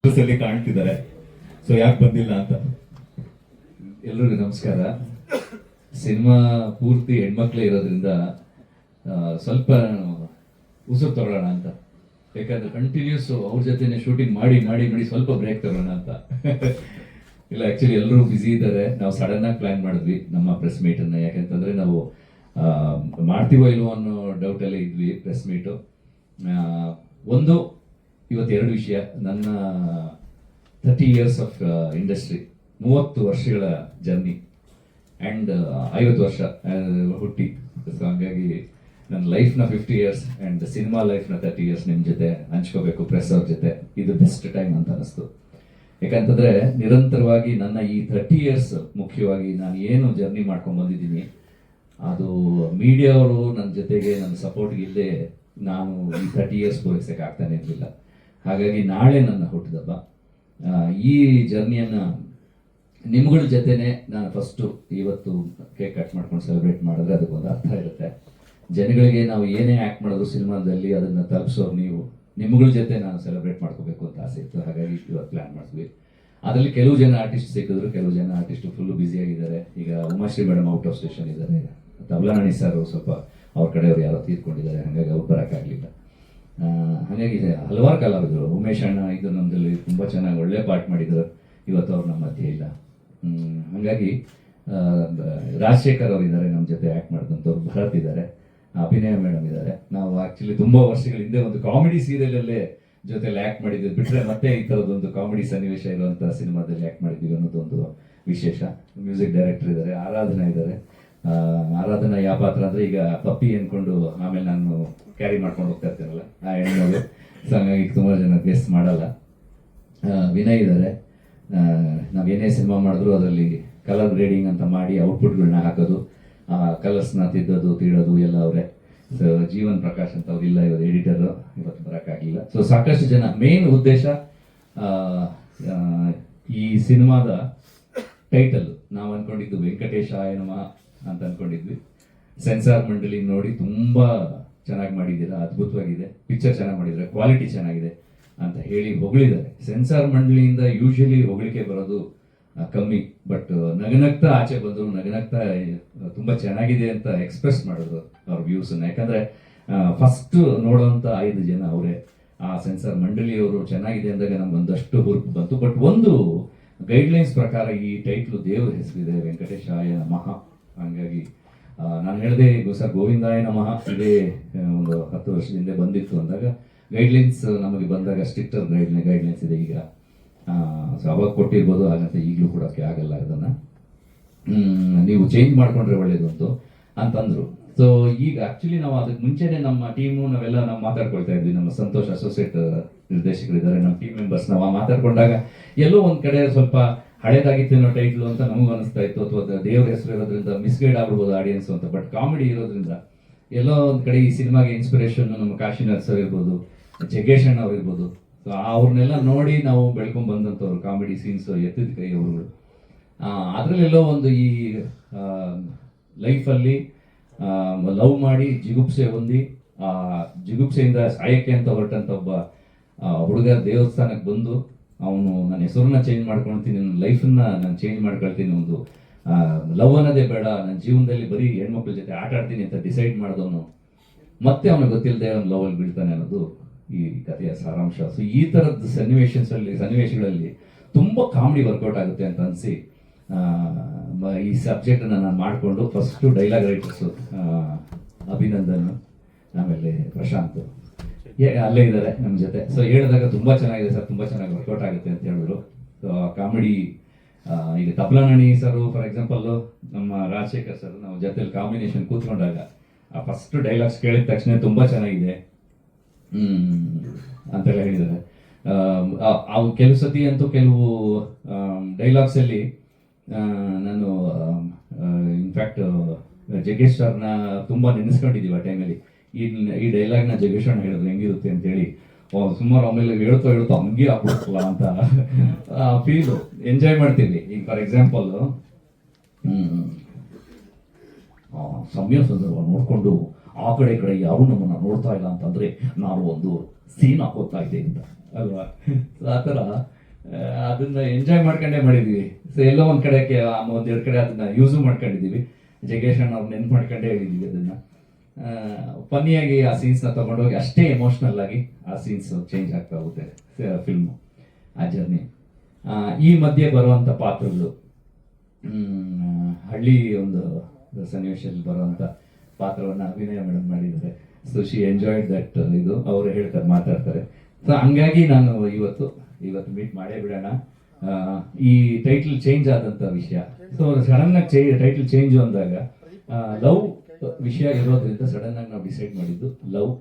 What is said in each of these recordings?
ಸಲ ಕಾಣ್ತಿದ್ದಾರೆ. ಸೊ ಯಾಕೆ ಬಂದಿಲ್ಲ ಅಂತ. ಎಲ್ರಿಗೂ ನಮಸ್ಕಾರ. ಸಿನಿಮಾ ಪೂರ್ತಿ ಹೆಣ್ಮಕ್ಳೇ ಇರೋದ್ರಿಂದ ಸ್ವಲ್ಪ ಉಸಿರು ತಗೊಳ್ಳೋಣ ಅಂತ. ಯಾಕಂದ್ರೆ ಕಂಟಿನ್ಯೂಸ್ ಅವ್ರ ಜೊತೆನೆ ಶೂಟಿಂಗ್ ಮಾಡಿ ಮಾಡಿ ಮಾಡಿ ಸ್ವಲ್ಪ ಬ್ರೇಕ್ ತಗೊಳ್ಳೋಣ ಅಂತ. ಇಲ್ಲ, ಆಕ್ಚುಲಿ ಎಲ್ಲರೂ ಬ್ಯುಸಿ ಇದ್ದಾರೆ. ನಾವು ಸಡನ್ ಆಗಿ ಪ್ಲಾನ್ ಮಾಡಿದ್ವಿ ನಮ್ಮ ಪ್ರೆಸ್ ಮೀಟ್ ಅನ್ನ. ಯಾಕಂತಂದ್ರೆ ನಾವು ಮಾಡ್ತೀವೋ ಇಲ್ವೋ ಅನ್ನೋ ಡೌಟ್ ಅಲ್ಲೇ ಇದ್ವಿ. ಪ್ರೆಸ್ ಮೀಟು ಒಂದು ಇವತ್ತು ಎರಡು ವಿಷಯ. ನನ್ನ 30 years ಆಫ್ ಇಂಡಸ್ಟ್ರಿ, 30 ವರ್ಷಗಳ ಜರ್ನಿ ಆ್ಯಂಡ್ 50 ವರ್ಷ ಹುಟ್ಟಿ. ಸೊ ಹಂಗಾಗಿ ನನ್ನ ಲೈಫ್ನ 50 years ಆ್ಯಂಡ್ ಸಿನಿಮಾ ಲೈಫ್ನ 30 years ನಿಮ್ಮ ಜೊತೆ ಹಂಚ್ಕೋಬೇಕು, ಪ್ರೆಸ್ ಅವ್ರ ಜೊತೆ. ಇದು ಬೆಸ್ಟ್ ಟೈಮ್ ಅಂತ ಅನಿಸ್ತು. ಯಾಕಂತಂದ್ರೆ ನಿರಂತರವಾಗಿ ನನ್ನ ಈ 30 years ಮುಖ್ಯವಾಗಿ ನಾನು ಏನು ಜರ್ನಿ ಮಾಡ್ಕೊಂಡು ಬಂದಿದ್ದೀನಿ, ಅದು ಮೀಡಿಯಾ ಅವರು ನನ್ನ ಜೊತೆಗೆ ನನ್ನ ಸಪೋರ್ಟ್ಗೆ ಇಲ್ಲದೆ ನಾನು ಈ 30 years ಪೂರೈಸಕ್ಕೆ ಆಗ್ತಾನೆ ಇರಲಿಲ್ಲ. ಹಾಗಾಗಿ ನಾಳೆ ನನ್ನ ಹುಟ್ಟಿದಬ್ಬ. ಈ ಜರ್ನಿಯನ್ನು ನಿಮ್ಗಳ ಜೊತೆನೆ ನಾನು ಫಸ್ಟು ಇವತ್ತು ಕೇಕ್ ಕಟ್ ಮಾಡ್ಕೊಂಡು ಸೆಲೆಬ್ರೇಟ್ ಮಾಡಿದ್ರೆ ಅದಕ್ಕೊಂದು ಅರ್ಥ ಇರುತ್ತೆ. ಜನಗಳಿಗೆ ನಾವು ಏನೇ ಆ್ಯಕ್ಟ್ ಮಾಡೋದು ಸಿನಿಮಾದಲ್ಲಿ ಅದನ್ನು ತಲುಪಿಸೋರು ನೀವು. ನಿಮ್ಗಳ ಜೊತೆ ನಾನು ಸೆಲೆಬ್ರೇಟ್ ಮಾಡ್ಕೋಬೇಕು ಅಂತ ಆಸೆ ಇತ್ತು. ಹಾಗಾಗಿ ಇವತ್ತು ಪ್ಲ್ಯಾನ್ ಮಾಡಿದ್ವಿ. ಅದರಲ್ಲಿ ಕೆಲವು ಜನ ಆರ್ಟಿಸ್ಟ್ ಸಿಕ್ಕಿದ್ರು, ಕೆಲವು ಜನ ಆರ್ಟಿಸ್ಟ್ ಫುಲ್ಲು ಬ್ಯುಸಿಯಾಗಿದ್ದಾರೆ. ಈಗ Umashree madam out of station ಇದ್ದಾರೆ. ತಬಲಾನಣಿ ಸರ್ ಸ್ವಲ್ಪ ಅವ್ರ ಕಡೆಯವ್ರು ಯಾರೋ ತೀರ್ಕೊಂಡಿದ್ದಾರೆ, ಹಾಗಾಗಿ ಅವ್ರು ಬರೋಕ್ಕಾಗಲಿಲ್ಲ. ಹಾಗಾಗಿ ಹಲವಾರು ಕಲಾವಿದರು, ಉಮೇಶ್ ಅಣ್ಣ ಇದು ನಮ್ಮದಲ್ಲಿ ತುಂಬ ಚೆನ್ನಾಗಿ ಒಳ್ಳೆ ಪಾರ್ಟ್ ಮಾಡಿದ್ರು. ಇವತ್ತು ಅವ್ರು ನಮ್ಮ ಮಧ್ಯೆ ಇಲ್ಲ. ಹಾಗಾಗಿ ರಾಜಶೇಖರ್ ಅವ್ರು ಇದ್ದಾರೆ ನಮ್ಮ ಜೊತೆ ಆ್ಯಕ್ಟ್ ಮಾಡಿದಂಥವ್ರು. ಭರತ್ ಇದ್ದಾರೆ, ಅಭಿನಯ ಮೇಡಮ್ ಇದ್ದಾರೆ. ನಾವು ಆ್ಯಕ್ಚುಲಿ ತುಂಬ ವರ್ಷಗಳ ಹಿಂದೆ ಒಂದು ಕಾಮಿಡಿ ಸೀರಿಯಲಲ್ಲೇ ಜೊತೆಲಿ ಆ್ಯಕ್ಟ್ ಮಾಡಿದ್ವಿ. ಬಿಟ್ಟರೆ ಮತ್ತೆ ಈ ಥರದ್ದೊಂದು ಕಾಮಿಡಿ ಸನ್ನಿವೇಶ ಇರುವಂಥ ಸಿನಿಮಾದಲ್ಲಿ ಆ್ಯಕ್ಟ್ ಮಾಡಿದ್ವಿ ಅನ್ನೋದೊಂದು ವಿಶೇಷ. ಮ್ಯೂಸಿಕ್ ಡೈರೆಕ್ಟರ್ ಇದ್ದಾರೆ, ಆರಾಧನಾ ಇದ್ದಾರೆ. ಆರಾಧನಾ ಯಾವ ಪಾತ್ರ ಅಂದರೆ ಈಗ ಪಪ್ಪಿ ಅಂದ್ಕೊಂಡು ಆಮೇಲೆ ನಾನು ಕ್ಯಾರಿ ಮಾಡ್ಕೊಂಡು ಹೋಗ್ತಾ ಇರ್ತೀನಲ್ಲ ಆ ಹೆಣ್ಮಗಳು. ಸೊ ಹಂಗಾಗಿ ತುಂಬ ಜನ ಗೆಸ್ ಮಾಡಲ್ಲ. ವಿನಯ್ ಇದ್ದಾರೆ. ನಾವೇನೇ ಸಿನಿಮಾ ಮಾಡಿದ್ರು ಅದರಲ್ಲಿ ಕಲರ್ ಗ್ರೇಡಿಂಗ್ ಅಂತ ಮಾಡಿ ಔಟ್ಪುಟ್ಗಳನ್ನ ಹಾಕೋದು, ಕಲರ್ಸ್ನ ತಿದ್ದೋದು ತೀಡೋದು ಎಲ್ಲ ಅವರೇ. ಸೊ ಜೀವನ್ ಪ್ರಕಾಶ್ ಅಂತ ಅವ್ರು ಇಲ್ಲ, ಇವರು ಎಡಿಟರು, ಇವತ್ತು ಬರೋಕ್ಕಾಗಲಿಲ್ಲ. ಸೊ ಸಾಕಷ್ಟು ಜನ. ಮೇನ್ ಉದ್ದೇಶ ಈ ಸಿನಿಮಾದ ಟೈಟಲ್ ನಾವು ಅಂದ್ಕೊಂಡಿದ್ದು ವೆಂಕಟೇಶಾಯ ನಮಃ ಅಂತ ಅಂದ್ಕೊಂಡಿದ್ವಿ. ಸೆನ್ಸಾರ್ ಮಂಡಳಿ ನೋಡಿ ತುಂಬ ಚೆನ್ನಾಗಿ ಮಾಡಿದ್ದೀರಾ, ಅದ್ಭುತವಾಗಿದೆ, ಪಿಕ್ಚರ್ ಚೆನ್ನಾಗಿ ಮಾಡಿದ್ರೆ, ಕ್ವಾಲಿಟಿ ಚೆನ್ನಾಗಿದೆ ಅಂತ ಹೇಳಿ ಹೊಗಳಿದ್ದಾರೆ. ಸೆನ್ಸಾರ್ ಮಂಡಳಿಯಿಂದ ಯೂಶಲಿ ಹೊಗಳಿಕೆ ಬರೋದು ಕಮ್ಮಿ, ಬಟ್ ನಗನಗ್ತಾ ಆಚೆ ಬಂದರು, ನಗನಗ್ತಾ ತುಂಬ ಚೆನ್ನಾಗಿದೆ ಅಂತ ಎಕ್ಸ್ಪ್ರೆಸ್ ಮಾಡಿದ್ರು ಅವ್ರ ವ್ಯೂಸನ್ನು. ಯಾಕಂದರೆ ಫಸ್ಟ್ ನೋಡೋವಂಥ 5 ಜನ ಅವರೇ. ಆ ಸೆನ್ಸಾರ್ ಮಂಡಳಿಯವರು ಚೆನ್ನಾಗಿದೆ ಅಂದಾಗ ನಮ್ಗೆ ಒಂದಷ್ಟು ಹುರುಪು ಬಂತು. ಬಟ್ ಒಂದು ಗೈಡ್ಲೈನ್ಸ್ ಪ್ರಕಾರ ಈ ಟೈಟ್ಲು ದೇವ್ರ ಹೆಸರಿದೆ, ವೆಂಕಟೇಶಾಯ ನಮಃ. ಹಾಗಾಗಿ ನಾನು ಹೇಳಿದೆ ಈಗ ಸರ್ ಗೋವಿಂದಾಯ ನಮಃ ಇದೇ ಒಂದು 10 ವರ್ಷದಿಂದ ಬಂದಿತ್ತು ಅಂದಾಗ ಗೈಡ್ಲೈನ್ಸ್ ನಮಗೆ ಬಂದಾಗ ಸ್ಟ್ರಿಕ್ಟರ್ ಗೈಡ್ಲೈನ್ಸ್ ಇದೆ ಈಗ. ಸೊ ಅವಾಗ ಕೊಟ್ಟಿರ್ಬೋದು, ಹಾಗಂತ ಈಗಲೂ ಕೊಡೋಕ್ಕೆ ಆಗಲ್ಲ. ಅದನ್ನು ನೀವು ಚೇಂಜ್ ಮಾಡಿಕೊಂಡ್ರೆ ಒಳ್ಳೇದು ಅಂತಂದರು. ಸೊ ಈಗ ಆ್ಯಕ್ಚುಲಿ ನಾವು ಅದಕ್ಕೆ ಮುಂಚೆನೇ ನಮ್ಮ ಟೀಮು ನಾವೆಲ್ಲ ನಾವು ಮಾತಾಡ್ಕೊಳ್ತಾ ಇದ್ವಿ. ನಮ್ಮ ಸಂತೋಷ್ ಅಸೋಸಿಯೇಟ್ ನಿರ್ದೇಶಕರಿದ್ದಾರೆ, ನಮ್ಮ ಟೀಮ್ ಮೆಂಬರ್ಸ್. ನಾವು ಮಾತಾಡ್ಕೊಂಡಾಗ ಎಲ್ಲೋ ಒಂದು ಕಡೆ ಸ್ವಲ್ಪ ಹಳೇದಾಗಿತ್ತು ಅನ್ನೋ ಟೈಟ್ಲು ಅಂತ ನಮಗೂ ಅನಿಸ್ತಾ ಇತ್ತು, ಅಥವಾ ದೇವ್ರ ಹೆಸರು ಇರೋದ್ರಿಂದ ಮಿಸ್ಗೈಡ್ ಆಗ್ಬಿಡ್ಬೋದು ಆಡಿಯನ್ಸ್ ಅಂತ. ಬಟ್ ಕಾಮಿಡಿ ಇರೋದ್ರಿಂದ ಎಲ್ಲೋ ಒಂದು ಕಡೆ ಈ ಸಿನಿಮಾಗೆ ಇನ್ಸ್ಪಿರೇಷನ್ ನಮ್ಮ ಕಾಶಿನಾಥ್ ಸರ್ ಇರ್ಬೋದು, ಜಗ್ಗೇಶ್ ಅಣ್ಣ ಅವ್ರು ಇರ್ಬೋದು. ಸೊ ಅವ್ರನ್ನೆಲ್ಲ ನೋಡಿ ನಾವು ಬೆಳ್ಕೊಂಡ್ ಬಂದಂಥವ್ರು. ಕಾಮಿಡಿ ಸೀನ್ಸ್ ಎತ್ತಿದ ಕೈ ಅವ್ರುಗಳು. ಅದರಲ್ಲೆಲ್ಲೋ ಒಂದು ಈ ಲೈಫಲ್ಲಿ ಲವ್ ಮಾಡಿ ಜಿಗುಪ್ಸೆ ಹೊಂದಿ ಜಿಗುಪ್ಸೆಯಿಂದ ಸಾಯಕ್ಕೆ ಅಂತ ಹೊರಟಂತ ಒಬ್ಬ ಹುಡುಗ ದೇವಸ್ಥಾನಕ್ಕೆ ಬಂದು ಅವನು ನನ್ನ ಹೆಸರನ್ನ ಚೇಂಜ್ ಮಾಡ್ಕೊಳ್ತೀನಿ, ನನ್ನ ಲೈಫನ್ನ ನಾನು ಚೇಂಜ್ ಮಾಡ್ಕೊಳ್ತೀನಿ, ಒಂದು ಲವ್ ಅನ್ನೋದೇ ಬೇಡ, ನನ್ನ ಜೀವನದಲ್ಲಿ ಬರೀ ಹೆಣ್ಮಕ್ಳ ಜೊತೆ ಆಟ ಆಡ್ತೀನಿ ಅಂತ ಡಿಸೈಡ್ ಮಾಡಿದವನು ಮತ್ತೆ ಅವನಿಗೆ ಗೊತ್ತಿಲ್ಲದೆ ಅವನು ಲವಲ್ಲಿ ಬೀಳ್ತಾನೆ ಅನ್ನೋದು ಈ ಕಥೆಯ ಸಾರಾಂಶ. ಸೊ ಈ ಥರದ ಸನ್ನಿವೇಶಗಳಲ್ಲಿ ತುಂಬ ಕಾಮಿಡಿ ವರ್ಕೌಟ್ ಆಗುತ್ತೆ ಅಂತ ಅನಿಸಿ ಈ ಸಬ್ಜೆಕ್ಟನ್ನು ನಾನು ಮಾಡಿಕೊಂಡು ಫಸ್ಟು ಡೈಲಾಗ್ ರೈಟರ್ಸು ಅಭಿನಂದನ್, ಆಮೇಲೆ ಪ್ರಶಾಂತ್ ಅಲ್ಲೇ ಇದ್ದಾರೆ ನಮ್ಮ ಜೊತೆ. ಸೊ ಹೇಳಿದಾಗ ತುಂಬ ಚೆನ್ನಾಗಿದೆ ಸರ್, ತುಂಬ ಚೆನ್ನಾಗಿ ವರ್ಕೌಟ್ ಆಗುತ್ತೆ ಅಂತ ಹೇಳಿದ್ರು. ಸೊ ಕಾಮಿಡಿ ಈಗ ತಬಲಾನಣಿ ಸರು ಫಾರ್ ಎಕ್ಸಾಂಪಲ್ಲು, ನಮ್ಮ ರಾಜಶೇಖರ್ ಸರ್ ನಾವು ಜೊತೆಲಿ ಕಾಂಬಿನೇಷನ್ ಕೂತ್ಕೊಂಡಾಗ ಆ ಫಸ್ಟ್ ಡೈಲಾಗ್ಸ್ ಕೇಳಿದ ತಕ್ಷಣ ತುಂಬ ಚೆನ್ನಾಗಿದೆ ಅಂತೆಲ್ಲ ಹೇಳಿದ್ದಾರೆ. ಅವು ಕೆಲವು ಸತಿ ಅಂತೂ ಕೆಲವು ಡೈಲಾಗ್ಸಲ್ಲಿ ನಾನು ಇನ್ಫ್ಯಾಕ್ಟ್ ಜಗ್ಗೇಶ್ ಸರ್ನ ತುಂಬ ನೆನೆಸ್ಕೊಂಡಿದ್ದೀವಿ ಆ ಟೈಮಲ್ಲಿ. ಈ ಡೈಲಾಗ್ನ ಜಗ್ಗೇಶ್ ಅಣ್ಣ ಹೇಳಿದ್ರು ಹೆಂಗಿರುತ್ತೆ ಅಂತೇಳಿ ಸುಮಾರು ಆಮೇಲೆ ಹೇಳ್ತೋ ಹಂಗೆ ಆಗ್ಬಿಡ್ತಲ್ಲ ಅಂತ ಫೀಲು ಎಂಜಾಯ್ ಮಾಡ್ತೀವಿ. ಈಗ ಫಾರ್ ಎಕ್ಸಾಂಪಲ್ ಸಮಯ ಸಂದರ್ಭ ನೋಡಿಕೊಂಡು ಆ ಕಡೆ ಯಾರು ನಮ್ಮನ್ನು ನೋಡ್ತಾ ಇಲ್ಲ ಅಂತಂದರೆ ನಾನು ಒಂದು ಸೀನ್ ಹಾಕೋತಾ ಇದ್ದೆ ಅಂತ ಅಲ್ವಾ? ಸೊ ಆ ಥರ ಅದನ್ನ ಎಂಜಾಯ್ ಮಾಡ್ಕೊಂಡೇ ಮಾಡಿದೀವಿ. ಸೊ ಎಲ್ಲೋ ಒಂದ್ ಕಡೆ ಒಂದೆರಡು ಕಡೆ ಅದನ್ನ ಯೂಸು ಮಾಡ್ಕೊಂಡಿದೀವಿ. ಜಗ್ಗೇಶ್ ಅಣ್ಣ ಅವ್ರು ನೆನ್ಪು ಮಾಡ್ಕೊಂಡೇ ಹೇಳಿದೀವಿ ಅದನ್ನ. ಫನ್ನಿಯಾಗಿ ಆ ಸೀನ್ಸ್ನ ತಗೊಂಡೋಗಿ ಅಷ್ಟೇ ಎಮೋಷ್ನಲ್ ಆಗಿ ಆ ಸೀನ್ಸ್ ಚೇಂಜ್ ಆಗ್ತಾ ಹೋಗುತ್ತೆ ಫಿಲ್ಮು, ಆ ಜರ್ನಿ. ಈ ಮಧ್ಯೆ ಬರುವಂಥ ಪಾತ್ರಗಳು, ಹಳ್ಳಿ ಒಂದು ಸನ್ನಿವೇಶದಲ್ಲಿ ಬರುವಂಥ ಪಾತ್ರವನ್ನು ಅಭಿನಯ ಮೇಡಮ್ ಮಾಡಿದ್ದಾರೆ. So she enjoyed that. ಇದು ಅವರು ಹೇಳ್ತಾರೆ, ಮಾತಾಡ್ತಾರೆ. ಸೊ ಹಂಗಾಗಿ ನಾನು ಇವತ್ತು ಮೀಟ್ ಮಾಡೇ ಬಿಡೋಣ. ಈ ಟೈಟಲ್ ಚೇಂಜ್ ಆದಂಥ ವಿಷಯ, ಸೊ ಸಡನ್ ಆಗಿ ಟೈಟಲ್ ಚೇಂಜ್ ಅಂದಾಗ ಲವ್ ವಿಷಯ ಇರೋದ್ರಿಂದ ಸಡನ್ ಆಗಿ ನಾವು ಡಿಸೈಡ್ ಮಾಡಿದ್ದು ಲವ್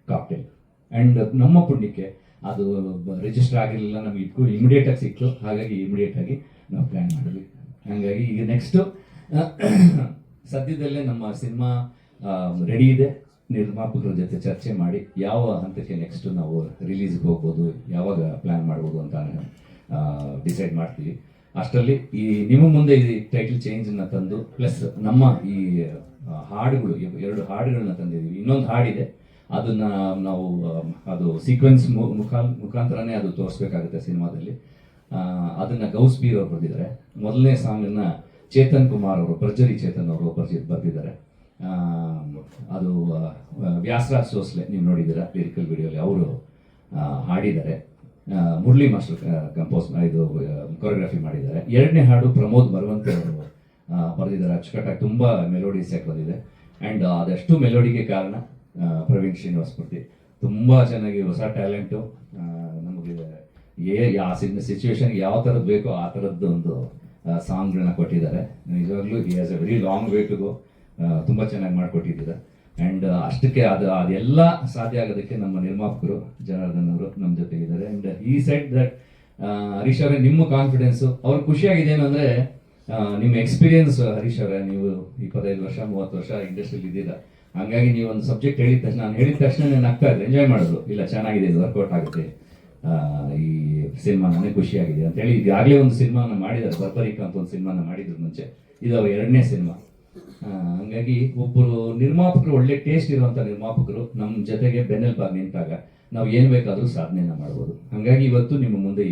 ಕಾಕ್ಟೇಲ್. ಅಂಡ್ ನಮ್ಮ ಪುಣ್ಯಕ್ಕೆ ಅದು ರಿಜಿಸ್ಟರ್ ಆಗಿರಲಿಲ್ಲ, ನಮ್ಗೆ ಇಮಿಡಿಯೇಟ್ ಆಗಿ ಸಿಕ್ತು. ಹಾಗಾಗಿ ಇಮಿಡಿಯೇಟ್ ಆಗಿ ನಾವು ಪ್ಲಾನ್ ಮಾಡಿದ್ವಿ. ಹಾಗಾಗಿ ಈಗ ನೆಕ್ಸ್ಟ್ ಸದ್ಯದಲ್ಲೇ ನಮ್ಮ ಸಿನಿಮಾ ರೆಡಿ ಇದೆ. ನಿರ್ಮಾಪಕರ ಜೊತೆ ಚರ್ಚೆ ಮಾಡಿ ಯಾವ ಹಂತಕ್ಕೆ ನೆಕ್ಸ್ಟ್ ನಾವು ರಿಲೀಸ್ಗೆ ಹೋಗ್ಬೋದು, ಯಾವಾಗ ಪ್ಲಾನ್ ಮಾಡ್ಬೋದು ಅಂತ ಡಿಸೈಡ್ ಮಾಡ್ತೀವಿ. ಅಷ್ಟರಲ್ಲಿ ಈ ನಿಮ್ಮ ಮುಂದೆ ಈ ಟೈಟಲ್ ಚೇಂಜನ್ನು ತಂದು ಪ್ಲಸ್ ನಮ್ಮ ಈ ಹಾಡುಗಳು, 2 ಹಾಡುಗಳನ್ನ ತಂದಿದ್ದೀವಿ. ಇನ್ನೊಂದು ಹಾಡಿದೆ, ಅದನ್ನ ನಾವು ಅದು ಸೀಕ್ವೆನ್ಸ್ ಮುಖಾಂತರನೇ ಅದು ತೋರಿಸ್ಬೇಕಾಗುತ್ತೆ ಸಿನಿಮಾದಲ್ಲಿ. ಅದನ್ನ ಗೌಸ್ ಬೀರ್ ಅವರು ಬರೆದಿದ್ದಾರೆ. ಮೊದಲನೇ ಸಾಂಗನ್ನ ಚೇತನ್ ಕುಮಾರ್ ಅವರು, ಭರ್ಜರಿ ಚೇತನ್ ಅವರು ಬರೆದಿದ್ದಾರೆ. ಅದು ವ್ಯಾಸರಾಜ್ ಸೋಸ್ಲೆ, ನೀವು ನೋಡಿದ್ದೀರಾ ಲಿರಿಕಲ್ ವಿಡಿಯೋಲಿ, ಅವರು ಹಾಡಿದ್ದಾರೆ. ಮುರಳಿ ಮಾಸ್ಟರ್ ಇದು ಕೊರಿಯೋಗ್ರಫಿ ಮಾಡಿದ್ದಾರೆ. 2ನೇ ಹಾಡು ಪ್ರಮೋದ್ ಮರವಂತೆ ಅವರು ಬರೆದಿದ್ದಾರೆ. ಅಚ್ಚುಕಟ್ಟಾಗಿ ತುಂಬ ಮೆಲೋಡಿಸ್ ಆಗಿ ಬಂದಿದೆ. ಆ್ಯಂಡ್ ಅದಷ್ಟು ಮೆಲೋಡಿಗೆ ಕಾರಣ ಪ್ರವೀಣ್ ಶ್ರೀನಿವಾಸಮೂರ್ತಿ. ತುಂಬ ಚೆನ್ನಾಗಿ ಹೊಸ ಟ್ಯಾಲೆಂಟು. ನಮಗೆ ಆ ಸಿಚುವೇಶನ್ಗೆ ಯಾವ ಥರದ್ದು ಬೇಕೋ ಆ ಥರದ್ದು ಒಂದು ಸಾಂಗ್ಗಳನ್ನ ಕೊಟ್ಟಿದ್ದಾರೆ. ನಿಜವಾಗ್ಲೂ he has a very long way to go. ತುಂಬ ಚೆನ್ನಾಗಿ ಮಾಡಿಕೊಟ್ಟಿದ್ದಾರೆ. ಆ್ಯಂಡ್ ಅಷ್ಟಕ್ಕೆ ಅದೆಲ್ಲ ಸಾಧ್ಯ ಆಗೋದಕ್ಕೆ ನಮ್ಮ ನಿರ್ಮಾಪಕರು ಜನಾರ್ದನ್ ಅವರು ನಮ್ಮ ಜೊತೆಗಿದ್ದಾರೆ. ಆ್ಯಂಡ್ ಈ ಸೆಟ್ ದಟ್ ಹರೀಶ್ ಅವರೇ, ನಿಮ್ಮ ಕಾನ್ಫಿಡೆನ್ಸು ಅವ್ರಿಗೆ ಖುಷಿಯಾಗಿದೆ ಏನು ಅಂದರೆ, ನಿಮ್ಮ ಎಕ್ಸ್ಪೀರಿಯನ್ಸ್ ಹರೀಶ್ ಅವರೇ, ನೀವು 25 ವರ್ಷ 30 ವರ್ಷ ಇಂಡಸ್ಟ್ರಿಯಲ್ಲಿ ಇದ್ದೀರಾ. ಹಂಗಾಗಿ ನೀವು ಒಂದು ಸಬ್ಜೆಕ್ಟ್ ಹೇಳಿದ ತಕ್ಷಣ, ನಾನು ಹೇಳಿದ ತಕ್ಷಣ ನಗ್ತಾ ಇದ್ದೆ, ಎಂಜಾಯ್ ಮಾಡಿದ್ರು. ಇಲ್ಲ ಚೆನ್ನಾಗಿದೆ, ಇದು ವರ್ಕೌಟ್ ಆಗುತ್ತೆ ಈ ಸಿನಿಮಾ, ನನಗೆ ಖುಷಿಯಾಗಿದೆ ಅಂತೇಳಿ. ಈಗಾಗಲೇ ಒಂದು ಸಿನಿಮಾನ ಮಾಡಿದ್ದಾರೆ, ಬರ್ಬರಿಕ ಅಂತ ಒಂದು ಸಿನಿಮಾನ ಮಾಡಿದ್ರು ಮುಂಚೆ. ಇದು ಅವ್ರ 2ನೇ ಸಿನಿಮಾ. ಹಂಗಾಗಿ ಒಬ್ಬರು ನಿರ್ಮಾಪಕರು, ಒಳ್ಳೆ ಟೇಸ್ಟ್ ಇರುವಂಥ ನಿರ್ಮಾಪಕರು ನಮ್ಮ ಜೊತೆಗೆ ಬೆನ್ನೆಲುಬಾಗಿ ನಿಂತಾಗ ನಾವು ಏನು ಬೇಕಾದರೂ ಸಾಧನೆಯನ್ನು ಮಾಡ್ಬೋದು. ಹಾಗಾಗಿ ಇವತ್ತು ನಿಮ್ಮ ಮುಂದೆ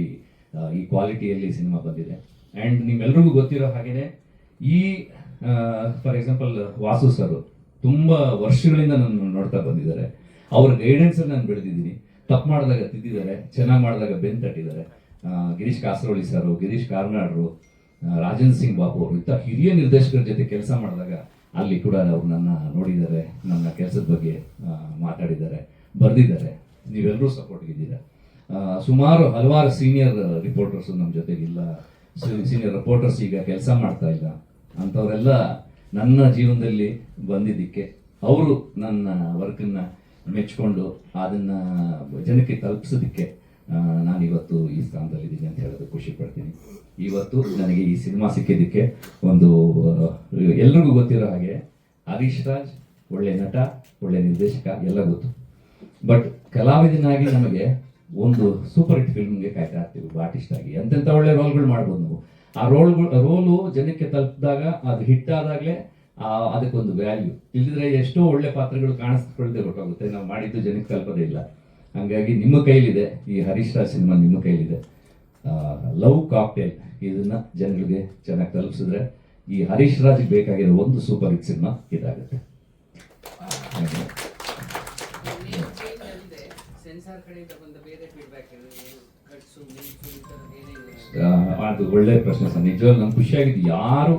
ಈ ಕ್ವಾಲಿಟಿಯಲ್ಲಿ ಸಿನಿಮಾ ಬಂದಿದೆ. ಆ್ಯಂಡ್ ನಿಮ್ಮೆಲ್ರಿಗೂ ಗೊತ್ತಿರೋ ಹಾಗೆಯೇ ಈ ಫಾರ್ ಎಕ್ಸಾಂಪಲ್ ವಾಸು ಸರ್ ತುಂಬ ವರ್ಷಗಳಿಂದ ನನ್ನ ನೋಡ್ತಾ ಬಂದಿದ್ದಾರೆ. ಅವ್ರ ಗೈಡೆನ್ಸಲ್ಲಿ ನಾನು ಬೆಳೆದಿದ್ದೀನಿ. ತಪ್ಪು ಮಾಡಿದಾಗ ತಿದ್ದಿದ್ದಾರೆ, ಚೆನ್ನಾಗಿ ಮಾಡಿದಾಗ ಬೆನ್ನು ತಟ್ಟಿದ್ದಾರೆ. ಗಿರೀಶ್ ಕಾಸರವಳ್ಳಿ ಸರ್, ಗಿರೀಶ್ ಕಾರ್ನಾಡ್ರು, ರಾಜನ್ ಸಿಂಗ್ ಬಾಬು ಅವರು, ಇಂಥ ಹಿರಿಯ ನಿರ್ದೇಶಕರ ಜೊತೆ ಕೆಲಸ ಮಾಡಿದಾಗ ಅಲ್ಲಿ ಕೂಡ ಅವ್ರು ನನ್ನ ನೋಡಿದ್ದಾರೆ, ನನ್ನ ಕೆಲಸದ ಬಗ್ಗೆ ಮಾತಾಡಿದ್ದಾರೆ, ಬರೆದಿದ್ದಾರೆ. ನೀವೆಲ್ಲರೂ ಸಪೋರ್ಟ್ಗಿದ್ದೀರಾ. ಸುಮಾರು ಹಲವಾರು ಸೀನಿಯರ್ ರಿಪೋರ್ಟರ್ಸು ನಮ್ಮ ಜೊತೆಗಿಲ್ಲ, ಸೀನಿಯರ್ ರಿಪೋರ್ಟರ್ಸ್ ಈಗ ಕೆಲಸ ಮಾಡ್ತಾ ಇಲ್ಲ. ಅಂಥವರೆಲ್ಲ ನನ್ನ ಜೀವನದಲ್ಲಿ ಬಂದಿದ್ದಕ್ಕೆ ಅವರು ನನ್ನ ವರ್ಕನ್ನು ಮೆಚ್ಕೊಂಡು ಅದನ್ನು ಜನಕ್ಕೆ ತಲುಪಿಸೋದಕ್ಕೆ ನಾನಿವತ್ತು ಈ ಸ್ಥಾನದಲ್ಲಿದ್ದೀನಿ ಅಂತ ಹೇಳೋದು ಖುಷಿ ಪಡ್ತೀನಿ. ಇವತ್ತು ನನಗೆ ಈ ಸಿನಿಮಾ ಸಿಕ್ಕಿದ್ದಕ್ಕೆ ಒಂದು ಎಲ್ರಿಗೂ ಗೊತ್ತಿರೋ ಹಾಗೆ ಹರೀಶ್ ರಾಜ್ ಒಳ್ಳೆ ನಟ, ಒಳ್ಳೆ ನಿರ್ದೇಶಕ ಎಲ್ಲ ಗೊತ್ತು. ಬಟ್ ಕಲಾವಿದನಾಗಿ ನಮಗೆ ಒಂದು ಸೂಪರ್ ಹಿಟ್ ಫಿಲ್ಮ್ಗೆ ಕಾಯ್ತಾ ಇರ್ತೀವಿ ಆರ್ಟಿಸ್ಟ್ ಆಗಿ. ಎಂತೆಂಥ ಒಳ್ಳೆ ರೋಲ್ಗಳು ಮಾಡ್ಬೋದು ನಾವು. ಆ ರೋಲು ಜನಕ್ಕೆ ತಲುಪಿದಾಗ, ಅದು ಹಿಟ್ ಆದಾಗಲೇ ಅದಕ್ಕೊಂದು ವ್ಯಾಲ್ಯೂ. ಇಲ್ಲದಿದ್ರೆ ಎಷ್ಟೋ ಒಳ್ಳೆ ಪಾತ್ರಗಳು ಕಾಣಿಸ್ಕೊಳ್ಳದೆ ಹೊರಟೋಗುತ್ತೆ, ನಾವು ಮಾಡಿದ್ದು ಜನಕ್ಕೆ ತಲುಪೋದೇ ಇಲ್ಲ. ಹಾಗಾಗಿ ನಿಮ್ಮ ಕೈಲಿದೆ, ಈ ಹರೀಶ್ ರಾಜ್ ಸಿನಿಮಾ ನಿಮ್ಮ ಕೈಲಿದೆ. ಲವ್ ಕಾಕ್ಟೇಲ್ ಇದನ್ನ ಜನಗಳಿಗೆ ಚೆನ್ನಾಗಿ ತಲುಪಿಸಿದ್ರೆ ಈ ಹರೀಶ್ ರಾಜ್ಗೆ ಬೇಕಾಗಿರೋ ಒಂದು ಸೂಪರ್ ಹಿಟ್ ಸಿನಿಮಾ ಇದಾಗುತ್ತೆ. ಅದು ಒಳ್ಳೆ ಪ್ರಶ್ನೆ ಸರ್. ನಿಜವಾಗ್ಲೂ ನಮ್ಗೆ ಖುಷಿಯಾಗಿದ್ದು, ಯಾರು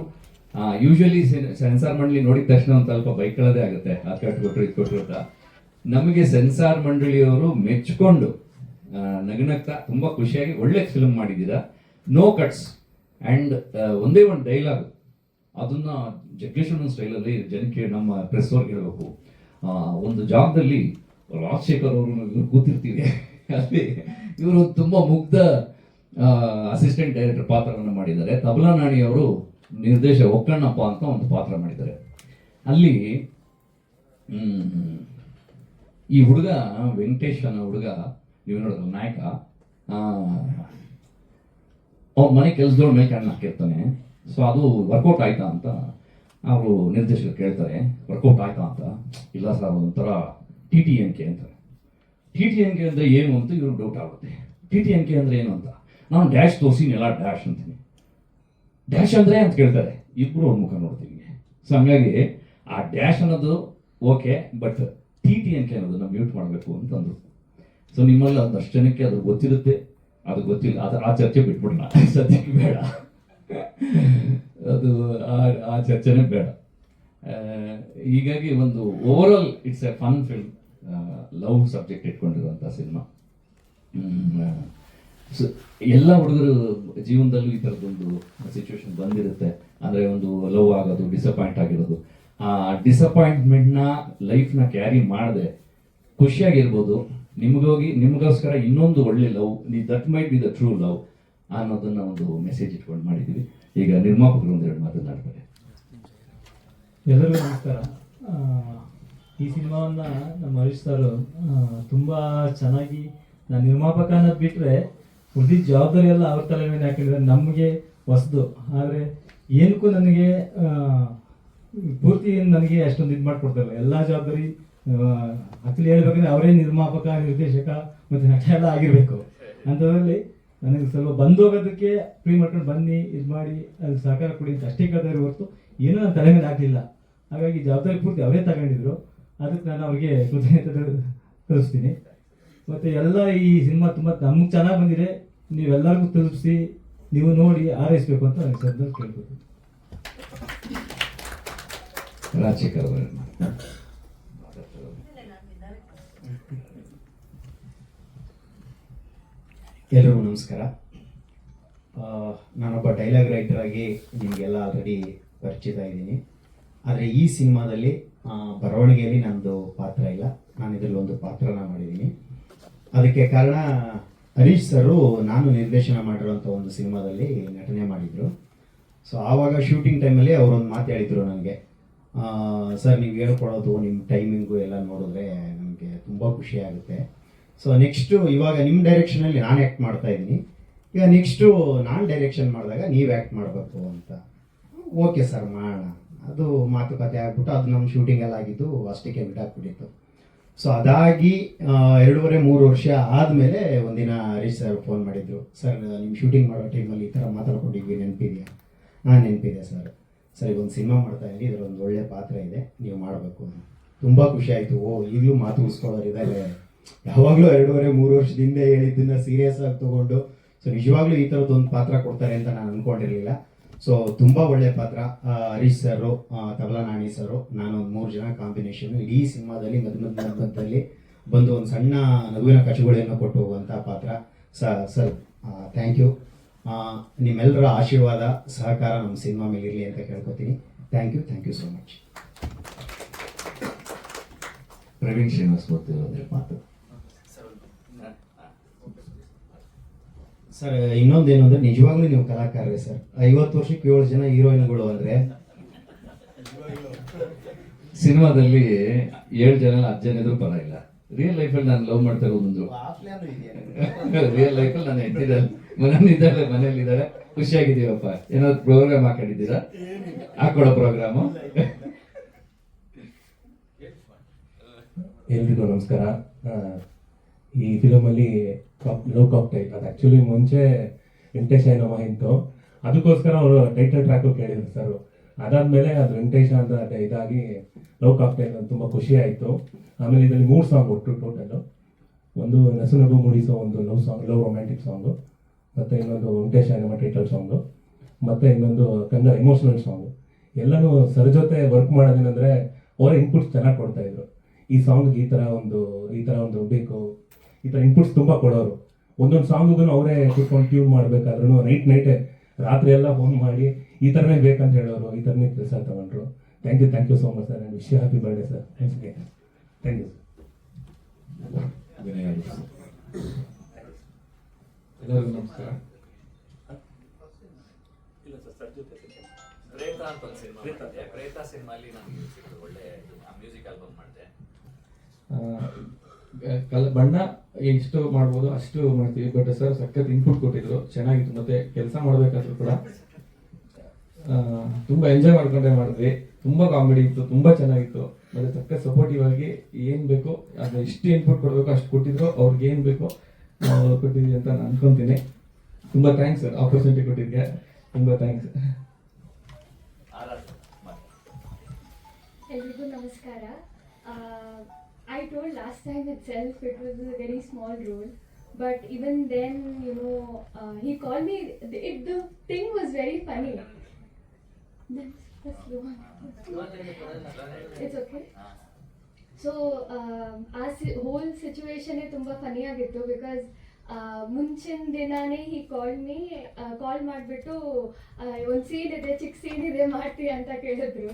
ಯೂಶಲಿ ಸೆನ್ಸಾರ್ ಮಂಡಳಿ ನೋಡಿದ ತಕ್ಷಣ ಒಂದು ಸ್ವಲ್ಪ ಬೈಕೊಳ್ಳೋದೇ ಆಗುತ್ತೆ, ಅದು ಕಟ್ಕೊಟ್ರು ಇದು ಕೊಟ್ಟರು ಅಂತ. ನಮಗೆ ಸೆನ್ಸಾರ್ ಮಂಡಳಿಯವರು ಮೆಚ್ಕೊಂಡು ನಗನಗ್ತಾ ತುಂಬ ಖುಷಿಯಾಗಿ ಒಳ್ಳೆ ಫಿಲ್ಮ್ ಮಾಡಿದ್ದೀರಾ, ನೋ ಕಟ್ಸ್ ಆ್ಯಂಡ್ ಒಂದೇ ಒಂದು ಡೈಲಾಗ್, ಅದನ್ನ ಜಗ್ಗೇಶ್ವರನ ಸ್ಟೈಲಲ್ಲಿ ಜನಕ್ಕೆ, ನಮ್ಮ ಪ್ರೆಸ್ ಅವ್ರಿಗೆ ಹೇಳಬೇಕು. ಒಂದು ಜಾಗದಲ್ಲಿ ರಾಜಶೇಖರ್ ಅವರು ಕೂತಿರ್ತೀವಿ, ಅಲ್ಲಿ ಇವರು ತುಂಬ ಮುಗ್ಧ ಅಸಿಸ್ಟೆಂಟ್ ಡೈರೆಕ್ಟರ್ ಪಾತ್ರವನ್ನು ಮಾಡಿದ್ದಾರೆ. ತಬಲಾ ನಾಣಿ ಅವರು ಒಕ್ಕಣ್ಣಪ್ಪ ಅಂತ ಒಂದು ಪಾತ್ರ ಮಾಡಿದ್ದಾರೆ. ಅಲ್ಲಿ ಈ ಹುಡುಗ ವೆಂಕಟೇಶ್ ಅನ್ನೋ ಹುಡುಗ, ನೀವು ನೋಡಿದ್ರೆ ನಾಯಕ, ಅವ್ರ ಮನೆ ಕೆಲಸದವ್ರ ಮೇಲೆ ಕಣ್ಣು ಹಾಕಿರ್ತಾನೆ. ಸೊ ಅದು ವರ್ಕೌಟ್ ಆಯ್ತಾ ಅಂತ ಅವರು ನಿರ್ದೇಶಕರು ಕೇಳ್ತಾರೆ. ವರ್ಕೌಟ್ ಆಯ್ತಾ ಅಂತ. ಇಲ್ಲ ಸರ್, ಒಂಥರ TTNK ಅಂತಾರೆ. TTNK ಅಂದರೆ ಏನು ಅಂತ ಇವ್ರಿಗೆ ಡೌಟ್ ಆಗುತ್ತೆ. TTNK ಅಂದರೆ ಏನು ಅಂತ. ನಾನು ಡ್ಯಾಶ್ ತೋರಿಸಿನೆಲ್ಲ ಡ್ಯಾಶ್ ಅಂತೀನಿ. ಡ್ಯಾಶ್ ಅಂದರೆ ಅಂತ ಕೇಳ್ತಾರೆ, ಇಬ್ಬರು ಮುಖ ನೋಡ್ತೀನಿ. ಸೊ ಹಂಗಾಗಿ ಆ ಡ್ಯಾಶ್ ಅನ್ನೋದು ಓಕೆ, ಬಟ್ TTNK ಅನ್ನೋದನ್ನ ಮ್ಯೂಟ್ ಮಾಡಬೇಕು ಅಂತಂದ್ರು. ಸೊ ನಿಮ್ಮಲ್ಲಿ ಒಂದಷ್ಟು ಜನಕ್ಕೆ ಅದು ಗೊತ್ತಿರುತ್ತೆ, ಅದು ಗೊತ್ತಿಲ್ಲ, ಆ ಚರ್ಚೆ ಬಿಟ್ಬಿಡೋಣ, ಸದ್ಯಕ್ಕೆ ಬೇಡ. ಅದು ಆ ಚರ್ಚೆನೇ ಬೇಡ. ಹೀಗಾಗಿ ಒಂದು overall it's a fun film, love subject ಇಟ್ಕೊಂಡಿರುವಂಥ ಸಿನಿಮಾ. ಸೊ ಎಲ್ಲ ಹುಡುಗರು ಜೀವನದಲ್ಲೂ ಈ ಥರದ್ದೊಂದು ಸಿಚುವೇಶನ್ ಬಂದಿರುತ್ತೆ. ಅಂದರೆ ಒಂದು ಲವ್ ಆಗೋದು, ಡಿಸಪಾಯಿಂಟ್ ಆಗಿರೋದು, ಆ ಡಿಸಪಾಯಿಂಟ್ಮೆಂಟ್ನ ಲೈಫ್ನ ಕ್ಯಾರಿ ಮಾಡದೆ ಖುಷಿಯಾಗಿರ್ಬೋದು. ನಿಮಗೋಸ್ಕರ ಇನ್ನೊಂದು ಒಳ್ಳೆ love, that might be the true love ಅನ್ನೋದನ್ನ ಒಂದು ಮೆಸೇಜ್ ಇಟ್ಕೊಂಡು ಮಾಡಿದ್ದೀವಿ. ಈಗ ನಿರ್ಮಾಪಕರು ಒಂದೆರಡು ಮಾತನಾಡ್ತಾರೆ. ಎಲ್ಲರಿಗೂ ನಮಸ್ಕಾರ. ಈ ಸಿನಿಮಾವನ್ನು ನಮ್ಮ ಹರೀಶ್ ಸರ್ ತುಂಬ ಚೆನ್ನಾಗಿ, ನಾನು ನಿರ್ಮಾಪಕ ಅನ್ನೋದು ಬಿಟ್ಟರೆ ಉಳಿದ ಜವಾಬ್ದಾರಿ ಎಲ್ಲ ಅವ್ರ ತಲೆ ಮೇಲೆ ಹಾಕಿದ್ರೆ ನಮಗೆ ಹೊಸದು. ಆದರೆ ಏನಕ್ಕೂ ನನಗೆ ಪೂರ್ತಿ ನನಗೆ ಅಷ್ಟೊಂದು ಇದು ಮಾಡಿಕೊಡ್ತಾರೆ. ಎಲ್ಲ ಜವಾಬ್ದಾರಿ ಆಕ್ಚುಲಿ ಹೇಳ್ಬೇಕಂದ್ರೆ ಅವರೇ ನಿರ್ಮಾಪಕ, ನಿರ್ದೇಶಕ ಮತ್ತು ನಟ ಎಲ್ಲ ಆಗಿರಬೇಕು. ಅಂಥದ್ರಲ್ಲಿ ನನಗೆ ಸ್ವಲ್ಪ ಬಂದೋಗೋದಕ್ಕೆ ಫ್ರೀ ಮಾಡ್ಕೊಂಡು ಬನ್ನಿ, ಇದು ಮಾಡಿ ಅಲ್ಲಿ ಸಹಕಾರ ಕೊಡಿ ಅಂತ ಅಷ್ಟೇ ಕೇಳ್ತಾರೆ ಹೊರತು ಏನೂ ನನ್ನ ತಲೆ ಮೇಲೆ ಆಗಲಿಲ್ಲ. ಹಾಗಾಗಿ ಜವಾಬ್ದಾರಿ ಪೂರ್ತಿ ಅವರೇ ತಗೊಂಡಿದ್ರು. ಅದಕ್ಕೆ ನಾನು ಅವ್ರಿಗೆ ಕೃತಜ್ಞತೆ ತೋರಿಸ್ತೀನಿ. ಮತ್ತು ಎಲ್ಲ ಈ ಸಿನಿಮಾ ತುಂಬ ನಮಗೆ ಚೆನ್ನಾಗಿ ಬಂದಿದೆ, ನೀವೆಲ್ಲರಿಗೂ ತಲುಪಿಸಿ ನೀವು ನೋಡಿ ಆರೈಸಬೇಕು ಅಂತ ನನಗೆ ಸಂದರ್ಭ ಕೇಳ್ಬೋದು. ರಾಜಶೇಖರ್ ಅವರು. ಎಲ್ರಿಗೂ ನಮಸ್ಕಾರ. ನಾನೊಬ್ಬ ಡೈಲಾಗ್ ರೈಟರ್ ಆಗಿ ನಿಮಗೆಲ್ಲ ಆಲ್ರೆಡಿ ಪರಿಚಿತ ಇದ್ದೀನಿ. ಆದರೆ ಈ ಸಿನಿಮಾದಲ್ಲಿ ಬರವಣಿಗೆಯಲ್ಲಿ ನನ್ನದು ಪಾತ್ರ ಇಲ್ಲ, ನಾನು ಇದರಲ್ಲಿ ಒಂದು ಪಾತ್ರನ ಮಾಡಿದ್ದೀನಿ. ಅದಕ್ಕೆ ಕಾರಣ ಹರೀಶ್ ಸರು ನಾನು ನಿರ್ದೇಶನ ಮಾಡಿರೋಂಥ ಒಂದು ಸಿನಿಮಾದಲ್ಲಿ ನಟನೆ ಮಾಡಿದರು. ಸೊ ಆವಾಗ ಶೂಟಿಂಗ್ ಟೈಮಲ್ಲಿ ಅವರೊಂದು ಮಾತು ಹೇಳಿದರು ನನಗೆ, ಸರ್ ನೀವು ಹೇಳ್ಕೊಡೋದು ನಿಮ್ಮ ಟೈಮಿಂಗು ಎಲ್ಲ ನೋಡಿದ್ರೆ ನಮಗೆ ತುಂಬ ಖುಷಿ ಆಗುತ್ತೆ. ಸೊ ನೆಕ್ಸ್ಟು ಇವಾಗ ನಿಮ್ಮ ಡೈರೆಕ್ಷನಲ್ಲಿ ನಾನು ಆ್ಯಕ್ಟ್ ಮಾಡ್ತಾ ಇದ್ದೀನಿ, ಈಗ ನೆಕ್ಸ್ಟು ನಾನು ಡೈರೆಕ್ಷನ್ ಮಾಡಿದಾಗ ನೀವು ಆ್ಯಕ್ಟ್ ಮಾಡಬೇಕು ಅಂತ. ಓಕೆ ಸರ್ ಮಾಡೋಣ. ಅದು ಮಾತುಕತೆ ಆಗ್ಬಿಟ್ಟು ಅದು ನಮ್ಮ ಶೂಟಿಂಗೆಲ್ಲ ಆಗಿದ್ದು ಅಷ್ಟಕ್ಕೆ ಬಿಟ್ಟಾಕ್ಬಿಟ್ಟಿತ್ತು. ಸೊ ಅದಾಗಿ 2.5-3 ವರ್ಷ ಆದಮೇಲೆ ಒಂದಿನ ಹರೀಶ್ ಸರ್ ಫೋನ್ ಮಾಡಿದರು, ಸರ್ ನಿಮ್ಮ ಶೂಟಿಂಗ್ ಮಾಡೋ ಟೈಮಲ್ಲಿ ಈ ಥರ ಮಾತಾಡ್ಕೊಂಡಿದ್ವಿ, ನೆನಪಿದೆಯಾ? ನೆನಪಿದೆ ಸರ್. ಸರಿ, ಒಂದು ಸಿನಿಮಾ ಮಾಡ್ತಾ ಇದ್ದೀನಿ, ಇದರೊಂದು ಒಳ್ಳೆ ಪಾತ್ರ ಇದೆ, ನೀವು ಮಾಡಬೇಕು. ತುಂಬ ಖುಷಿ ಆಯಿತು. ಈಗಲೂ ಮಾತು ಉಳಿಸ್ಕೊಳ್ಳೋರು ಇದ್ದಾರೆ. ಯಾವಾಗಲೂ 2.5-3 ವರ್ಷದಿಂದ ಹೇಳಿದ್ದನ್ನ ಸೀರಿಯಸ್ ಆಗಿ ತೊಗೊಂಡು ಸೊ ನಿಜವಾಗ್ಲೂ ಈ ಥರದ್ದೊಂದು ಪಾತ್ರ ಕೊಡ್ತಾರೆ ಅಂತ ನಾನು ಅಂದ್ಕೊಂಡಿರಲಿಲ್ಲ. ಸೊ ತುಂಬ ಒಳ್ಳೆ ಪಾತ್ರ. ಹರೀಶ್ ಸರು, ತಬಲಾ ನಾಣಿ ಸರು, ನಾನು ಒಂದು 3 ಜನ ಕಾಂಬಿನೇಷನ್ನು ಇಡೀ ಸಿನಿಮಾದಲ್ಲಿ ಮಧ್ಯದಲ್ಲಿ ಬಂದು ಒಂದು ಸಣ್ಣ ನಗುವಿನ ಕಚಗುಳಿಯನ್ನು ಕೊಟ್ಟು ಹೋಗುವಂಥ ಪಾತ್ರ. Sir thank you. ನಿಮ್ಮೆಲ್ಲರ ಆಶೀರ್ವಾದ, ಸಹಕಾರ ನಮ್ಮ ಸಿನಿಮಾ ಮೇಲೆ ಇರಲಿ ಅಂತ ಕೇಳ್ಕೊತೀನಿ. Thank you so much. Praveen Srinivas ಗೊತ್ತಿರೋದ್ರೆ ಮಾತು. ಸರ್ ಇನ್ನೊಂದೇನು ಅಂದರೆ ನಿಜವಾಗ್ಲೂ ನೀವು ಕಲಾಕಾರರೇ ಸರ್. 50 ವರ್ಷಕ್ಕೆ 7 ಜನ ಹೀರೋಯಿನ್ಗಳು ಅಂದರೆ ಸಿನಿಮಾದಲ್ಲಿ 7 ಜನ 10 ಜನ ಇದ್ರೂ ಪರವಾಗಿಲ್ಲ. ರಿಯಲ್ ಲೈಫಲ್ಲಿ ನಾನು ಲವ್ ಮಾಡ್ತಾ ಇರೋದು, ರಿಯಲ್ ಲೈಫಲ್ಲಿ ನಾನು ಹೆಂಡತಿದ್ದಾರೆ, ಮನೇಲಿದ್ದಾರೆ, ಖುಷಿಯಾಗಿದ್ದೀವಪ್ಪ. ಏನಾದ್ರು ಪ್ರೋಗ್ರಾಮ್ ಹಾಕೊಂಡಿದ್ದೀರಾ? ಹಾಕೊಡೋ ಪ್ರೋಗ್ರಾಮು. ಎಲ್ರಿಗೂ ನಮಸ್ಕಾರ. ಈ ಫಿಲಮಲ್ಲಿ ಲವ್ ಕಾಕ್ಟೈಲ್, ಅದು ಆ್ಯಕ್ಚುಲಿ ಮುಂಚೆ ವೆಂಕಟೇಶ ನಮ ಇತ್ತು, ಅದಕ್ಕೋಸ್ಕರ ಅವರು ಟೈಟಲ್ ಟ್ರ್ಯಾಕು ಕೇಳಿದ್ರು ಸರ್. ಅದಾದಮೇಲೆ ಅದು ವೆಂಕಟೇಶ ಅಂತ ಇದಾಗಿ ಲವ್ ಕಾಕ್ಟೈಲ್ ಅಂತ ತುಂಬ ಖುಷಿ ಆಯಿತು. ಆಮೇಲೆ ಇದರಲ್ಲಿ 3 ಸಾಂಗ್ ಒಟ್ಟು ಟೋಟಲು. ಒಂದು ನಸು ಮೂಡಿಸೋ ಒಂದು ಲವ್ ರೊಮ್ಯಾಂಟಿಕ್ ಸಾಂಗು, ಮತ್ತು ಇನ್ನೊಂದು ವೆಂಕಟೇಶ ನಮ್ಮ ಟೈಟಲ್ ಸಾಂಗು, ಮತ್ತು ಇನ್ನೊಂದು ಕನ್ನಡ ಎಮೋಷನಲ್ ಸಾಂಗು. ಎಲ್ಲನೂ ಸರ್ ಜೊತೆ ವರ್ಕ್ ಮಾಡೋದೇನೆಂದರೆ ಅವರ ಇನ್ಪುಟ್ಸ್ ಚೆನ್ನಾಗಿ ಕೊಡ್ತಾಯಿದ್ರು. ಈ ಸಾಂಗ್ಗೆ ಈ ಥರ ಒಂದು ಬೇಕು, ಈ ಥರ ಇನ್ಪುಟ್ಸ್ ತುಂಬ ಕೊಡೋರು. ಒಂದೊಂದು ಸಾಂಗಿಗೂ ಅವರೇ ಕೂತ್ಕೊಂಡು ಟ್ಯೂನ್ ಮಾಡಬೇಕಾದ್ರೂ ನೈಟೇ ರಾತ್ರಿ ಎಲ್ಲ ಫೋನ್ ಮಾಡಿ ಈ ಥರನೇ ಬೇಕಂತ ಹೇಳೋರು, ಈ ಥರನೇ ಕೆಲಸ ತಗೊಂಡ್ರು. Thank you so much sir. And wish you happy birthday sir. Thank you. ಎಲ್ಲರಿಗೂ ನಮಸ್ಕಾರ. ಬಣ್ಣ ಎಷ್ಟು ಮಾಡ್ಬೋದು ಅಷ್ಟು ಮಾಡ್ತೀವಿ, ಬಟ್ ಸರ್ ಸಖತ್ ಇನ್ಪುಟ್ ಕೊಟ್ಟಿದ್ರು, ಚೆನ್ನಾಗಿತ್ತು. ಮತ್ತೆ ಕೆಲಸ ಮಾಡ್ಬೇಕಾದ್ರೂ ಕೂಡ ತುಂಬಾ ಎಂಜಾಯ್ ಮಾಡ್ಕೊಂಡೇ ಮಾಡಿದ್ವಿ. ತುಂಬಾ ಕಾಮಿಡಿ ಇತ್ತು, ತುಂಬಾ ಚೆನ್ನಾಗಿತ್ತು. ಮತ್ತೆ ಸಖತ್ ಸಪೋರ್ಟಿವ್ ಆಗಿ ಏನ್ ಬೇಕೋ ಅದು ಎಷ್ಟು ಇನ್ಪುಟ್ ಕೊಡ್ಬೇಕು ಅಷ್ಟು ಕೊಟ್ಟಿದ್ರು. ಅವ್ರಿಗೆ ಏನ್ ಬೇಕೋ ಕೊಟ್ಟಿದ್ದೀವಿ ಅಂತ ನಾನು ಅನ್ಕೊಂತೀನಿ. ತುಂಬ ಥ್ಯಾಂಕ್ಸ್ ಸರ್, ಆಪರ್ಚುನಿಟಿ ಕೊಟ್ಟಿದ್ದಕ್ಕೆ ತುಂಬ ಥ್ಯಾಂಕ್ಸ್. ಎಲ್ರಿಗೂ ನಮಸ್ಕಾರ. I told last time itself it was a very small role, but even then, you know, he called me. The thing was very funny. That's the one. It's okay. So our whole situation is ತುಂಬಾ funny ಆಗಿತ್ತು because ಮುಂಚಿನ ದಿನಾನೇ ಹಿ ಕಾಲ್ ಮಾಡಿಬಿಟ್ಟು ಒಂದು scene ಇದೆ, ಚಿಕ್ಕ scene ಇದೆ ಮಾಡ್ತೀಯ ಅಂತ ಕೇಳಿದ್ರು.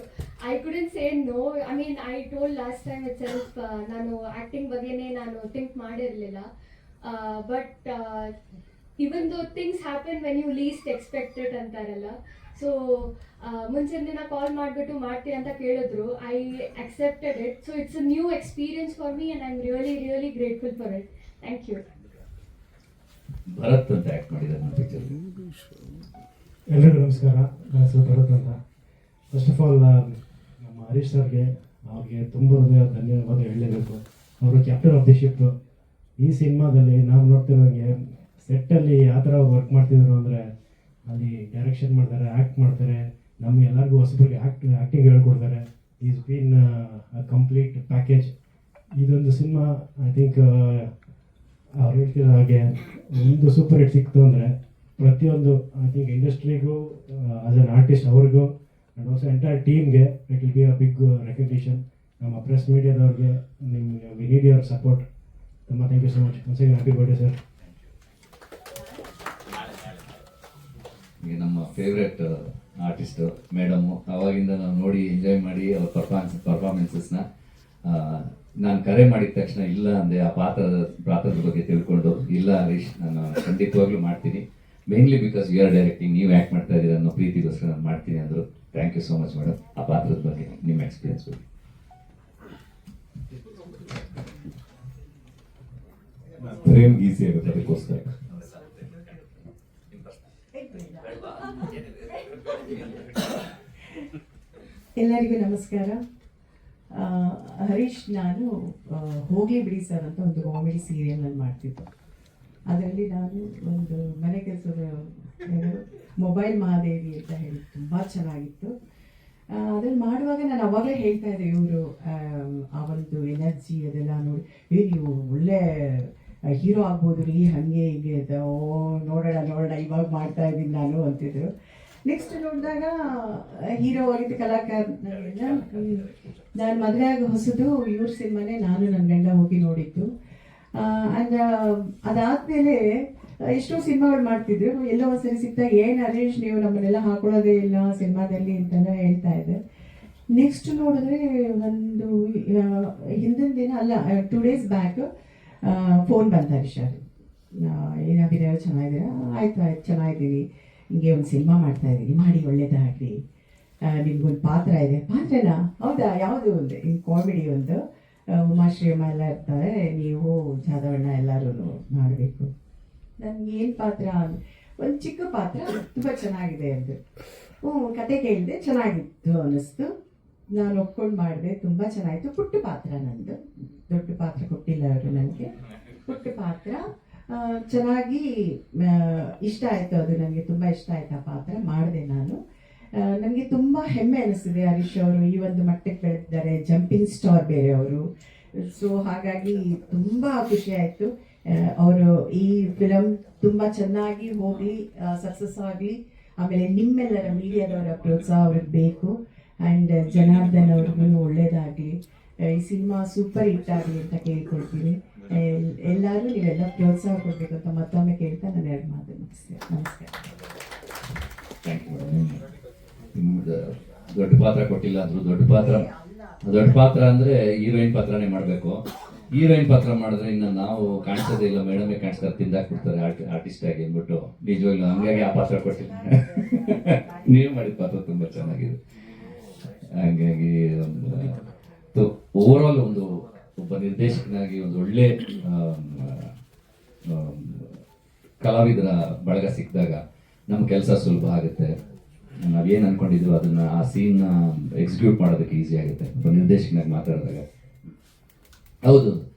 I couldn't say no. I mean I told last time itself ನಾನು ಆ್ಯಕ್ಟಿಂಗ್ ಬಗ್ಗೆನೇ ನಾನು ಥಿಂಕ್ ಮಾಡಿರಲಿಲ್ಲ. But even though things happen when you least expected ಅಂತಾರಲ್ಲ. ಸೊ ಮುಂಚಿನ ದಿನ ಕಾಲ್ ಮಾಡಿಬಿಟ್ಟು ಮಾಡ್ತೀಯ ಅಂತ ಕೇಳಿದ್ರು. I accepted it. So it's a new experience for me and I am really grateful for it. Thank you. Bharath ಅಂತ act ಮಾಡಿದ್ದಾರೆ ನನ್ನ ಪಿಕ್ಚರ್. ಎಲ್ರಿಗೂ ನಮಸ್ಕಾರ. ನನ್ನ ಹೆಸರು ಭರತ್ ಅಂತ. ಫಸ್ಟ್ ಆಫ್ ಆಲ್ ನಮ್ಮ ಹರೀಶ್ ಸರ್ಗೆ ಅವ್ರಿಗೆ ತುಂಬ ಧನ್ಯವಾದ ಹೇಳಲೇಬೇಕು. ಅವರು ಕ್ಯಾಪ್ಟನ್ ಆಫ್ ದಿ ಶಿಪ್. ಈ ಸಿನಿಮಾದಲ್ಲಿ ನಾವು ನೋಡ್ತಿರೋಂಗೆ ಸೆಟ್ಟಲ್ಲಿ ಯಾವ ಥರ ವರ್ಕ್ ಮಾಡ್ತಿದ್ರು ಅಂದರೆ ಅಲ್ಲಿ ಡೈರೆಕ್ಷನ್ ಮಾಡ್ತಾರೆ, ಆ್ಯಕ್ಟ್ ಮಾಡ್ತಾರೆ, ನಮ್ಗೆ ಎಲ್ಲರಿಗೂ ಹೊಸಬ್ರಿಗೆ ಆ್ಯಕ್ಟಿಂಗ್ ಹೇಳ್ಕೊಡ್ತಾರೆ. Is been a complete package. ಇದೊಂದು ಸಿನಿಮಾ ಐ ಥಿಂಕ್ ಅವ್ರು ಹೇಳ್ತಿರೋ ಹಾಗೆ ಒಂದು ಸೂಪರ್ ಹಿಟ್ ಸಿಕ್ತು ಅಂದರೆ ಪ್ರತಿಯೊಂದು ಐ ಥಿಂಕ್ ಇಂಡಸ್ಟ್ರಿಗೂ ಆಸ್ ಅನ್ ಆರ್ಟಿಸ್ಟ್ ಅವ್ರಿಗೂ ಆ್ಯಂಡ್ ಆಲ್ಸೋ ಎಂಟೈರ್ ಟೀಮ್ಗೆ it will be a big recognition. ನಮ್ಮ ಪ್ರೆಸ್ ಮೀಡಿಯಾದವ್ರಿಗೆ ನಿಮ್ಗೆ ವಿ ನೀಡ್ ಯುವರ್ ಸಪೋರ್ಟ್. ತುಂಬ thank you so much. Once again happy birthday sir. ಈಗ ನಮ್ಮ ಫೇವ್ರೆಟ್ ಆರ್ಟಿಸ್ಟು ಮೇಡಮು, ಅವಾಗಿಂದ ನಾವು ನೋಡಿ ಎಂಜಾಯ್ ಮಾಡಿ ಅವ್ರ ಪರ್ಫಾರ್ಮೆನ್ಸಸ್ನ ನಾನು ಕರೆ ಮಾಡಿದ ತಕ್ಷಣ ಇಲ್ಲ ಅಂದೆ. ಆ ಪಾತ್ರದ ಬಗ್ಗೆ ತಿಳ್ಕೊಂಡು ಇಲ್ಲ ಹರೀಶ್ ನಾನು ಖಂಡಿತವಾಗ್ಲೂ ಮಾಡ್ತೀನಿ, mainly because you are directing, ನೀವು ಆ್ಯಕ್ಟ್ ಮಾಡ್ತಾ ಇದ್ದೀರ ಅನ್ನೋ ಪ್ರೀತಿಗೋಸ್ಕರ ನಾನು ಮಾಡ್ತೀನಿ ಅಂದರು. Thank you so much madam. ಆ ಪಾತ್ರದ ಬಗ್ಗೆ ನಿಮ್ಮ ಎಕ್ಸ್ಪೀರಿಯನ್ಸ್ ಬಗ್ಗೆ. ಫ್ರೇಮ್ ಈಸಿ ಆಗುತ್ತೆ ಅದಕ್ಕೋಸ್ಕರ. ಎಲ್ಲರಿಗೂ ನಮಸ್ಕಾರ. ಹರೀಶ್ ನಾನು ಹೋಗ್ಲಿ ಬಿಡಿ ಸರ್ ಅಂತ ಒಂದು ಕಾಮಿಡಿ ಸೀರಿಯಲ್ನಲ್ಲಿ ಮಾಡ್ತಿದ್ದೆ. ಅದರಲ್ಲಿ ನಾನು ಒಂದು ಮನೆ ಕೆಲಸದ ಮೊಬೈಲ್ ಮಹಾದೇವಿ ಅಂತ ಹೇಳಿ ತುಂಬ ಚೆನ್ನಾಗಿತ್ತು. ಅದನ್ನು ಮಾಡುವಾಗ ನಾನು ಅವಾಗಲೇ ಹೇಳ್ತಾ ಇದ್ದೆ, ಇವರು ಆ ಒಂದು ಎನರ್ಜಿ ಅದೆಲ್ಲ ನೋಡಿ ನೀವು ಒಳ್ಳೆ ಹೀರೋ ಆಗ್ಬೋದು ರೀ, ಹಾಗೆ ಹೀಗೆ ಅಂತ. ನೋಡೋಣ ಇವಾಗ ಮಾಡ್ತಾ ಇದ್ದೀನಿ ನಾನು ಅಂತಿದ್ರು. ನೆಕ್ಸ್ಟ್ ನೋಡಿದಾಗ ಹೀರೋ ಆಗಿದ್ದು ಕಲಾಕಾರ. ನಾನು ಮದುವೆ ಆಗಿ ಹೊಸದು ಇವ್ರ ಸಿನಿಮಾನೇ ನಾನು ನನ್ನ ಗಂಡ ಹೋಗಿ ನೋಡಿದ್ದು. ಆ್ಯಂಡ್ ಅದಾದಮೇಲೆ ಎಷ್ಟೋ ಸಿನಿಮಾಗಳು ಮಾಡ್ತಿದ್ರು. ಎಲ್ಲೋ ಒಂದ್ಸರಿ ಸಿಕ್ತಾಗ ಏನು ಹರೀಶ್ ನೀವು ನಮ್ಮನ್ನೆಲ್ಲ ಹಾಕೊಳ್ಳೋದೇ ಇಲ್ಲ ಸಿನಿಮಾದಲ್ಲಿ ಅಂತೆಲ್ಲ ಹೇಳ್ತಾ ಇದ್ದೆ. ನೆಕ್ಸ್ಟ್ ನೋಡಿದ್ರೆ ಒಂದು ಹಿಂದಿನ ದಿನ ಅಲ್ಲ 2 days ಬ್ಯಾಕ್ ಫೋನ್ ಬಂತ ಹರೀಶ್ ಅವರು, ಏನಾಗಿದ್ದೀರಾ, ಚೆನ್ನಾಗಿದ್ದೀರಾ? ಆಯ್ತು ಚೆನ್ನಾಗಿದ್ದೀನಿ, ಹಿಂಗೆ ಒಂದು ಸಿನಿಮಾ ಮಾಡ್ತಾ ಇದ್ದೀನಿ, ಮಾಡಿ ಒಳ್ಳೇದಾಗಲಿ, ನಿಮ್ಗೊಂದು ಪಾತ್ರ ಇದೆ. ಪಾತ್ರನಾ? ಹೌದಾ, ಯಾವುದು? ಒಂದು ಕಾಮಿಡಿ ಒಂದು ಉಮಾಶ್ರೀಯಮ್ಮ ಎಲ್ಲ ಇರ್ತಾರೆ, ನೀವು ಜಾದವಣ್ಣ ಎಲ್ಲರೂ ಮಾಡಬೇಕು. ನನಗೆ ಏನು ಪಾತ್ರ? ಒಂದು ಚಿಕ್ಕ ಪಾತ್ರ, ತುಂಬ ಚೆನ್ನಾಗಿದೆ ಅಂದರು. ಕತೆ ಕೇಳಿದೆ, ಚೆನ್ನಾಗಿತ್ತು ಅನ್ನಿಸ್ತು. ನಾನು ಒಪ್ಕೊಂಡು ಮಾಡಿದೆ, ತುಂಬ ಚೆನ್ನಾಗಿತ್ತು. ಪುಟ್ಟ ಪಾತ್ರ ನಂದು, ದೊಡ್ಡ ಪಾತ್ರ ಕೊಟ್ಟಿಲ್ಲ ಅವರು ನನಗೆ. ಪುಟ್ಟ ಪಾತ್ರ ಚೆನ್ನಾಗಿ ಇಷ್ಟ ಆಯಿತು. ಅದು ನನಗೆ ತುಂಬ ಇಷ್ಟ ಆಯಿತು. ಆ ಪಾತ್ರ ಮಾಡಿದೆ ನಾನು. ನನಗೆ ತುಂಬ ಹೆಮ್ಮೆ ಅನಿಸ್ತಿದೆ. ಹರೀಶ್ ಅವರು ಈ ಒಂದು ಮಟ್ಟಕ್ಕೆ ಬೆಳೆದಿದ್ದಾರೆ, ಜಂಪಿಂಗ್ ಸ್ಟಾರ್ ಬೇರೆ ಅವರು. ಸೊ ಹಾಗಾಗಿ ತುಂಬ ಖುಷಿ ಆಯಿತು. ಅವರು ಈ ಫಿಲಮ್ ತುಂಬ ಚೆನ್ನಾಗಿ ಹೋಗಲಿ, ಸಕ್ಸಸ್ ಆಗಲಿ. ಆಮೇಲೆ ನಿಮ್ಮೆಲ್ಲರ ಮೀಡಿಯಾದವರ ಪ್ರೋತ್ಸಾಹ ಅವ್ರಿಗೆ ಬೇಕು. ಆ್ಯಂಡ್ ಜನಾರ್ದನ್ ಅವ್ರಿಗೂ ಒಳ್ಳೇದಾಗಲಿ, ಈ ಸಿನಿಮಾ ಸೂಪರ್ ಹಿಟ್ ಆಗಲಿ ಅಂತ ಕೇಳ್ಕೊಳ್ತೀನಿ. ಎಲ್ಲರೂ ನೀವೆಲ್ಲ ಪ್ರೋತ್ಸಾಹ ಕೊಡಬೇಕು ಅಂತ ಮತ್ತೊಮ್ಮೆ ಕೇಳ್ತಾ ನಾನು 2 ಮಾತು ಮುಗಿಸ್ತೇನೆ. ನಮಸ್ಕಾರ. Thank you madam. ನಿಮ್ದು ದೊಡ್ಡ ಪಾತ್ರ ಕೊಟ್ಟಿಲ್ಲ ಅಂದ್ರು, ದೊಡ್ಡ ಪಾತ್ರ ಅಂದರೆ ಹೀರೋಯಿನ್ ಪಾತ್ರನೇ ಮಾಡಬೇಕು. ಹೀರೋಯಿನ್ ಪಾತ್ರ ಮಾಡಿದ್ರೆ ಇನ್ನು ನಾವು ಕಾಣಿಸೋದೇ ಇಲ್ಲ, ಮೇಡಮೇ ಕಾಣಿಸ್ತಾರೆ, ತಿಂದಾಕ್ಬಿಡ್ತಾರೆ ಆರ್ಟಿಸ್ಟ್ ಆಗಿ ಅಂದ್ಬಿಟ್ಟು. ನಿಜವಾಗ್ಲೂ ಹಂಗಾಗಿ ಆ ಪಾತ್ರ ಕೊಟ್ಟಿಲ್ಲ. ನೀವು ಮಾಡಿದ ಪಾತ್ರ ತುಂಬ ಚೆನ್ನಾಗಿದೆ. ಹಾಗಾಗಿ ಓವರ್ ಆಲ್ ಒಬ್ಬ ನಿರ್ದೇಶಕನಾಗಿ ಒಂದು ಒಳ್ಳೆ ಕಲಾವಿದರ ಬಳಗ ಸಿಕ್ಕಿದಾಗ ನಮ್ಮ ಕೆಲಸ ಸುಲಭ ಆಗುತ್ತೆ. ನಾವೇನು ಅನ್ಕೊಂಡಿದ್ವಿ ಅದನ್ನ ಆ ಸೀನ್ ಎಕ್ಸಿಕ್ಯೂಟ್ ಮಾಡೋದಕ್ಕೆ ಈಸಿ ಆಗುತ್ತೆ ಒಬ್ಬ ನಿರ್ದೇಶಕನಾಗಿ ಮಾತಾಡಿದಾಗ. ಹೌದು,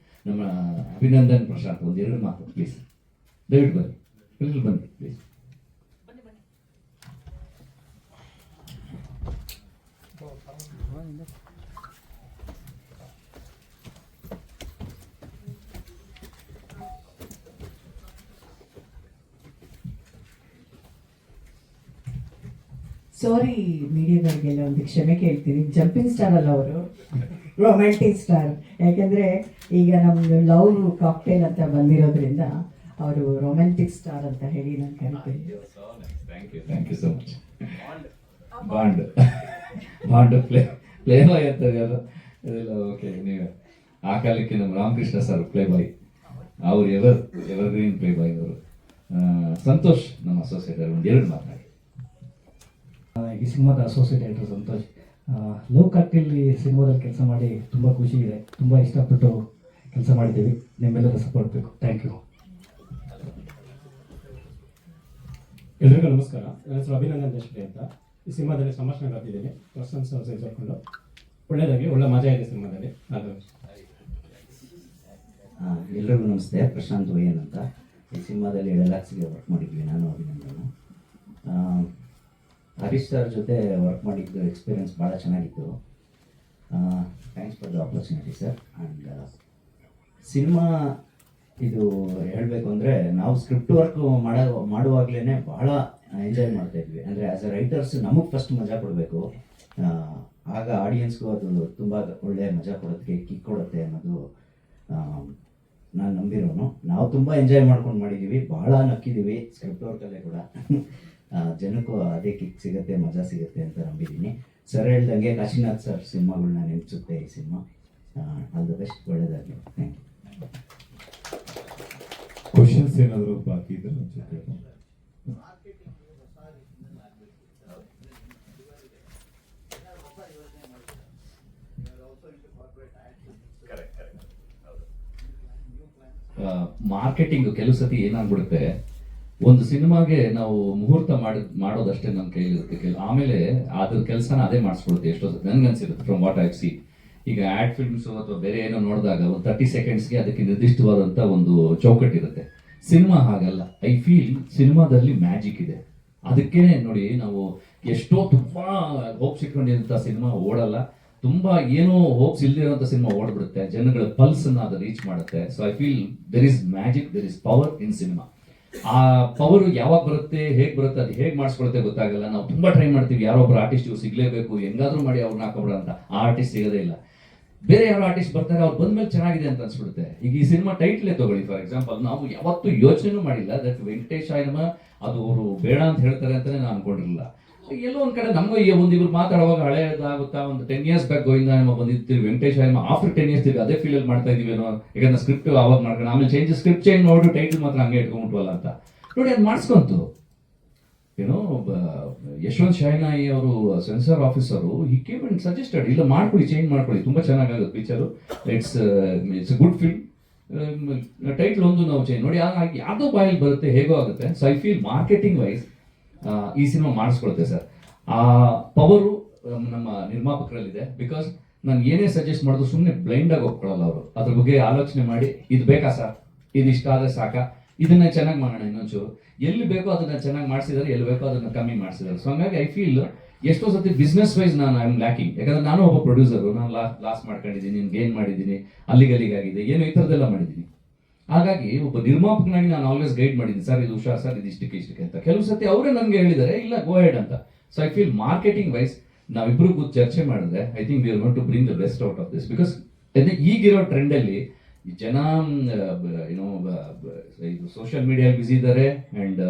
ನಮ್ಮ ಅಭಿನಂದನ್ ಪ್ರಶಾಂತ್ 1-2 ಮಾತು ಪ್ಲೀಸ್. ದಯವಿಟ್ಟು ಬನ್ನಿ, ಇಲ್ಲಿ ಬನ್ನಿ ಪ್ಲೀಸ್. ಸಾರಿ, ಮೀಡಿಯಾದವ್ರಿಗೆಲ್ಲ ಒಂದು ಕ್ಷಮೆ ಕೇಳ್ತೀನಿ. ಜಂಪಿಂಗ್ ಸ್ಟಾರ್ ಅಲ್ಲ ಅವರು, ರೊಮ್ಯಾಂಟಿಕ್ ಸ್ಟಾರ್. ಯಾಕೆಂದರೆ ಈಗ ನಮ್ಮದು ಲವ್ ಕಾಕ್ಟೇಲ್ ಅಂತ ಬಂದಿರೋದ್ರಿಂದ ಅವರು ರೊಮ್ಯಾಂಟಿಕ್ ಸ್ಟಾರ್ ಅಂತ ಹೇಳಿ ನಾನು ಕರಿತೀನಿ. Thank you so much. Bond playboy ಅಂತಾರೆ ಯಾರು ಇದೆಲ್ಲ. ಓಕೆ, ನೀವು ಆ ಕಾಲಕ್ಕೆ ನಮ್ಮ ರಾಮಕೃಷ್ಣ ಸರ್ ಪ್ಲೇ ಬಾಯ್, ಅವರು ಎವರ್ಗ್ರೀನ್ ಪ್ಲೇ ಬಾಯ್ ಅವರು. ಸಂತೋಷ್ ನಮ್ಮ ಅಸೋಸಿಯೇಟ್ ಒಂದು 2 ಮಾತನಾಡಿ. ಈ ಸಿನಿಮಾದ associate director Santosh. Love cocktail ಈ ಸಿನಿಮಾದಲ್ಲಿ ಕೆಲಸ ಮಾಡಿ ತುಂಬ ಖುಷಿ ಇದೆ. ತುಂಬ ಇಷ್ಟಪಟ್ಟು ಕೆಲಸ ಮಾಡಿದ್ದೀವಿ. ನಿಮ್ಮೆಲ್ಲರ ಸಪೋರ್ಟ್ ಬೇಕು. Thank you. ಎಲ್ರಿಗೂ ನಮಸ್ಕಾರ. ನನ್ನ ಹೆಸರು ಅಭಿನಂದನ್ ದೇಶಪಾಂಡೆ ಅಂತ. ಈ ಸಿನಿಮಾದಲ್ಲಿ ಸಂಭಾಷಣೆ ಬರ್ತಿದ್ದೀನಿ. ಪರ್ಸನ್ಸ್ ಸೇರಿಸ್ಕೊಂಡು ಒಳ್ಳೆಯದಾಗಿ ಒಳ್ಳೆ ಮಜಾ ಇದೆ ಸಿನಿಮಾದಲ್ಲಿ. ಅದು ಎಲ್ರಿಗೂ ನಮಸ್ತೆ. ಪ್ರಶಾಂತ್ ವೈಯನ್ ಅಂತ. ಈ ಸಿನಿಮಾದಲ್ಲಿ ಡೈಲಾಗ್ಸ್ಗೆ ವರ್ಕ್ ಮಾಡಿದ್ವಿ ನಾನು, ಅಭಿನಂದನ್. ಹರೀಶ್ ಸರ್ ಜೊತೆ ವರ್ಕ್ ಮಾಡಿದ್ದು ಎಕ್ಸ್ಪೀರಿಯನ್ಸ್ ಭಾಳ ಚೆನ್ನಾಗಿತ್ತು. Thanks for the opportunity sir. And cinema ಇದು ಹೇಳಬೇಕು ಅಂದರೆ ನಾವು ಸ್ಕ್ರಿಪ್ಟ್ ವರ್ಕ್ ಮಾಡುವಾಗಲೇ ಭಾಳ ಎಂಜಾಯ್ ಮಾಡ್ತಾಯಿದ್ವಿ. ಅಂದರೆ ಆ್ಯಸ್ ಎ ರೈಟರ್ಸ್ ನಮಗೆ ಫಸ್ಟ್ ಮಜಾ ಕೊಡಬೇಕು, ಆಗ ಆಡಿಯನ್ಸ್ಗೂ ಅದು ತುಂಬ ಒಳ್ಳೆಯ ಮಜಾ ಕೊಡೋದಕ್ಕೆ ಕಿಕ್ ಕೊಡುತ್ತೆ ಅನ್ನೋದು ನಾನು ನಂಬಿರೋನು. ನಾವು ತುಂಬ ಎಂಜಾಯ್ ಮಾಡ್ಕೊಂಡು ಮಾಡಿದ್ದೀವಿ, ಭಾಳ ನಕ್ಕಿದ್ದೀವಿ ಸ್ಕ್ರಿಪ್ಟ್ ವರ್ಕಲ್ಲೇ ಕೂಡ. ಜನಕ್ಕೂ ಅದೇ ಕಿಕ್ ಸಿಗುತ್ತೆ, ಮಜಾ ಸಿಗುತ್ತೆ ಅಂತ ನಂಬಿದ್ದೀನಿ. ಸರ್ ಹೇಳ್ದಂಗೆ ಕಾಶಿನಾಥ್ ಸರ್ ಸಿನಿಮಾಗಳನ್ನ ನೆನಪಿಸುತ್ತೆ ಈ ಸಿನಿಮಾ. ಆಲ್ ದ ಬೆಸ್ಟ್, ಒಳ್ಳೆಯದಾಗಲಿ. Thank you. ಕ್ವಶನ್ಸ್ ಏನಾದರೂ ಬಾಕಿ ಇದ್ರೆ ಅನ್ಸುತ್ತೆ. ಮಾರ್ಕೆಟಿಂಗ್ ಕೆಲವು ಸತಿ ಏನಾಗ್ಬಿಡುತ್ತೆ, ಒಂದು ಸಿನಿಮಾಗೆ ನಾವು ಮುಹೂರ್ತ ಮಾಡೋದಷ್ಟೇ ನನ್ನ ಕೈಲಿರುತ್ತೆ. ಆಮೇಲೆ ಅದ್ರ ಕೆಲಸನ ಅದೇ ಮಾಡಿಸ್ಕೊಡುತ್ತೆ ಎಷ್ಟೋ ನನ್ಗನ್ಸಿರುತ್ತೆ. ಫ್ರಮ್ ವಾಟ್ ಐ ಸಿ, ಈಗ ಆ್ಯಡ್ ಫಿಲ್ಮ್ಸ್ ಅಥವಾ ಬೇರೆ ಏನೋ ನೋಡಿದಾಗ ಒಂದು 30 ಸೆಕೆಂಡ್ಸ್ಗೆ ಅದಕ್ಕೆ ನಿರ್ದಿಷ್ಟವಾದಂಥ ಒಂದು ಚೌಕಟ್ಟು ಇರುತ್ತೆ. ಸಿನಿಮಾ ಹಾಗಲ್ಲ. ಐ ಫೀಲ್ ಸಿನಿಮಾದಲ್ಲಿ ಮ್ಯಾಜಿಕ್ ಇದೆ. ಅದಕ್ಕೇನೆ ನೋಡಿ, ನಾವು ಎಷ್ಟೋ ತುಂಬಾ ಹೋಪ್ಸ್ ಇಟ್ಕೊಂಡಿರೋಂಥ ಸಿನಿಮಾ ಓಡಲ್ಲ, ತುಂಬಾ ಏನೋ ಹೋಪ್ಸ್ ಇಲ್ಲದೆ ಇರೋಂಥ ಸಿನಿಮಾ ಓಡ್ಬಿಡುತ್ತೆ, ಜನಗಳ ಪಲ್ಸ್ ಅನ್ನ ಅದು ರೀಚ್ ಮಾಡುತ್ತೆ. So I feel there is magic, there is power in cinema. ಆ ಪವರ್ ಯಾವಾಗ ಬರುತ್ತೆ, ಹೇಗೆ ಬರುತ್ತೆ, ಅದು ಹೇಗೆ ಮಾಡಿಸ್ಕೊಳುತ್ತೆ ಗೊತ್ತಾಗಲ್ಲ. ನಾವು ತುಂಬಾ ಟ್ರೈ ಮಾಡ್ತೀವಿ, ಯಾರೋ ಒಬ್ಬರು ಆರ್ಟಿಸ್ಟ್ ಸಿಗ್ಲೇಬೇಕು, ಹೆಂಗಾದ್ರೂ ಮಾಡಿ ಅವ್ರನ್ನ ಹಾಕೋಬಿಡ ಅಂತ. ಆ ಆರ್ಟಿಸ್ಟ್ ಸಿಗೋದೇ ಇಲ್ಲ. ಬೇರೆ ಯಾರೋ ಆರ್ಟಿಸ್ಟ್ ಬರ್ತಾರೆ, ಅವ್ರು ಬಂದ್ಮೇಲೆ ಚೆನ್ನಾಗಿದೆ ಅಂತ ಅನ್ಸ್ಬಿಡುತ್ತೆ. ಈಗ ಈ ಸಿನಿಮಾ ಟೈಟ್ಲೇ ತಗೊಳ್ಳಿ ಫಾರ್ ಎಕ್ಸಾಂಪಲ್, ನಾವು ಯಾವತ್ತೂ ಯೋಚನೆ ಮಾಡಿಲ್ಲ ದಟ್ ವೆಂಕಟೇಶ್ ಆಯನಮ ಅದು ಅವರು ಬೇಡ ಅಂತ ಹೇಳ್ತಾರೆ ಅಂತಾನೆ ನಾನು ಅನ್ಕೊಂಡಿರಲಿಲ್ಲ. ಎಲ್ಲೋ ಒಂದ್ ಕಡೆ ನಮಗೂ ಒಂದಿಬ್ರು ಮಾತಾಡುವಾಗ ಹಳೆಯದಾಗುತ್ತಾ, ಒಂದು 10 years ಬ್ಯಾಕ್ ಗೋವಿಂದ ನಮ್ಮ ಬಂದಿರ್ತೀವಿ, ವೆಂಕಟೇಶ್ ಆಯನಮ ಆಫ್ಟರ್ 10 years ಅದೇ ಫೀಲ್ ಮಾಡ್ತಾ ಇದೀವಿ ಏನೋ. ಯಾಕಂದ್ರೆ ಸ್ಕ್ರಿಪ್ಟ್ ಅವಾಗ ಮಾಡ್ಕೊಂಡು ಆಮೇಲೆ ಸ್ಕ್ರಿಪ್ಟ್ ಚೇಂಜ್ ನೋಡಿ ಟೈಟಲ್ ಮಾತ್ರ ಹಂಗೆ ಇಟ್ಕೊಂಡ್ಬಿಟ್ವಲ್ಲ ಅಂತ ನೋಡಿ, ಅದು ಮಾಡಿಸ್ಕೊಂತು. ಏನೋ ಯಶವಂತ್ ಶಾಯ್ನಾಯಿ ಅವರು ಸೆನ್ಸಾರ್ ಆಫೀಸರು ಹಿಕ್ಕೇಮ್ ಅಂಡ್ ಸಜೆಸ್ಟೆಡ್, ಇಲ್ಲ ಮಾಡ್ಕೊಳ್ಳಿ, ಚೇಂಜ್ ಮಾಡ್ಕೊಳ್ಳಿ, ತುಂಬಾ ಚೆನ್ನಾಗಾಗುತ್ತೆ picture, it's good film, title ಒಂದು ನಾವು ಚೇಂಜ್ ನೋಡಿ, ಯಾವುದೋ ಬಾಯಲ್ಲಿ ಬರುತ್ತೆ, ಹೇಗೋ ಆಗುತ್ತೆ. So I feel marketing wise ಈ ಸಿನಿಮಾ ಮಾಡಿಸ್ಕೊಳುತ್ತೆ ಸರ್. ಆ ಪವರು ನಮ್ಮ ನಿರ್ಮಾಪಕರಲ್ಲಿದೆ. ಬಿಕಾಸ್ ನಾನು ಏನೇ ಸಜೆಸ್ಟ್ ಮಾಡಿದ್ರು ಸುಮ್ಮನೆ ಬ್ಲೈಂಡ್ ಆಗಿ ಹೋಗ್ಕೊಳ್ಳಲ್ಲ ಅವರು. ಅದ್ರ ಬಗ್ಗೆ ಆಲೋಚನೆ ಮಾಡಿ, ಇದು ಬೇಕಾ ಸರ್, ಇದು ಇಷ್ಟ ಆದ್ರೆ ಸಾಕ, ಇದನ್ನ ಚೆನ್ನಾಗಿ ಮಾಡೋಣ, ಇನ್ನೊಂಚೂರು ಎಲ್ಲಿ ಬೇಕೋ ಅದನ್ನ ಚೆನ್ನಾಗಿ ಮಾಡಿಸಿದಾರೆ, ಎಲ್ಲಿ ಬೇಕೋ ಅದನ್ನ ಕಮ್ಮಿ ಮಾಡಿಸಿದಾರೆ. ಸೊ ಹಂಗಾಗಿ ಐ ಫೀಲ್ ಎಷ್ಟೋ ಸತಿ ಬಿಸ್ನೆಸ್ ವೈಸ್ ನಾನು ಐ ಆಮ್ ಲ್ಯಾಕಿಂಗ್. ಯಾಕಂದ್ರೆ ನಾನು ಒಬ್ಬ ಪ್ರೊಡ್ಯೂಸರು, ನಾನು ಲಾಸ್ ಮಾಡ್ಕೊಂಡಿದ್ದೀನಿ, ಗೇನ್ ಮಾಡಿದ್ದೀನಿ, ಅಲ್ಲಿಗಲ್ಲಿಗಾಗಿದೆ, ಏನು ಈ ಥರದ್ದೆಲ್ಲ ಮಾಡಿದ್ದೀನಿ. ಹಾಗಾಗಿ ಒಬ್ಬ ನಿರ್ಮಾಪಕನಾಗಿ ನಾನು ಆಲ್ವೇಸ್ ಗೈಡ್ ಮಾಡಿದ್ದೀನಿ, ಸರ್ ಇದು ಹುಷಾರ್, ಸರ್ ಇದು ಇಷ್ಟಕ್ಕೆ ಅಂತ. ಕೆಲವು ಸತಿ ಅವರೇ ನನಗೆ ಹೇಳಿದ್ದಾರೆ, ಇಲ್ಲ ಗೋ ಹೆಡ್ ಅಂತ. So I feel marketing wise ನಾವಿಬ್ರು ಕೂತು ಚರ್ಚೆ ಮಾಡಿದ್ರೆ I think we are going to bring the best out of this. Because ಈಗಿರೋ ಟ್ರೆಂಡಲ್ಲಿ ಜನ ಏನೋ ಇದು ಸೋಷಿಯಲ್ ಮೀಡಿಯಲ್ಲಿ ಬಿಸಿ ಇದ್ದಾರೆ, ಅಂಡ್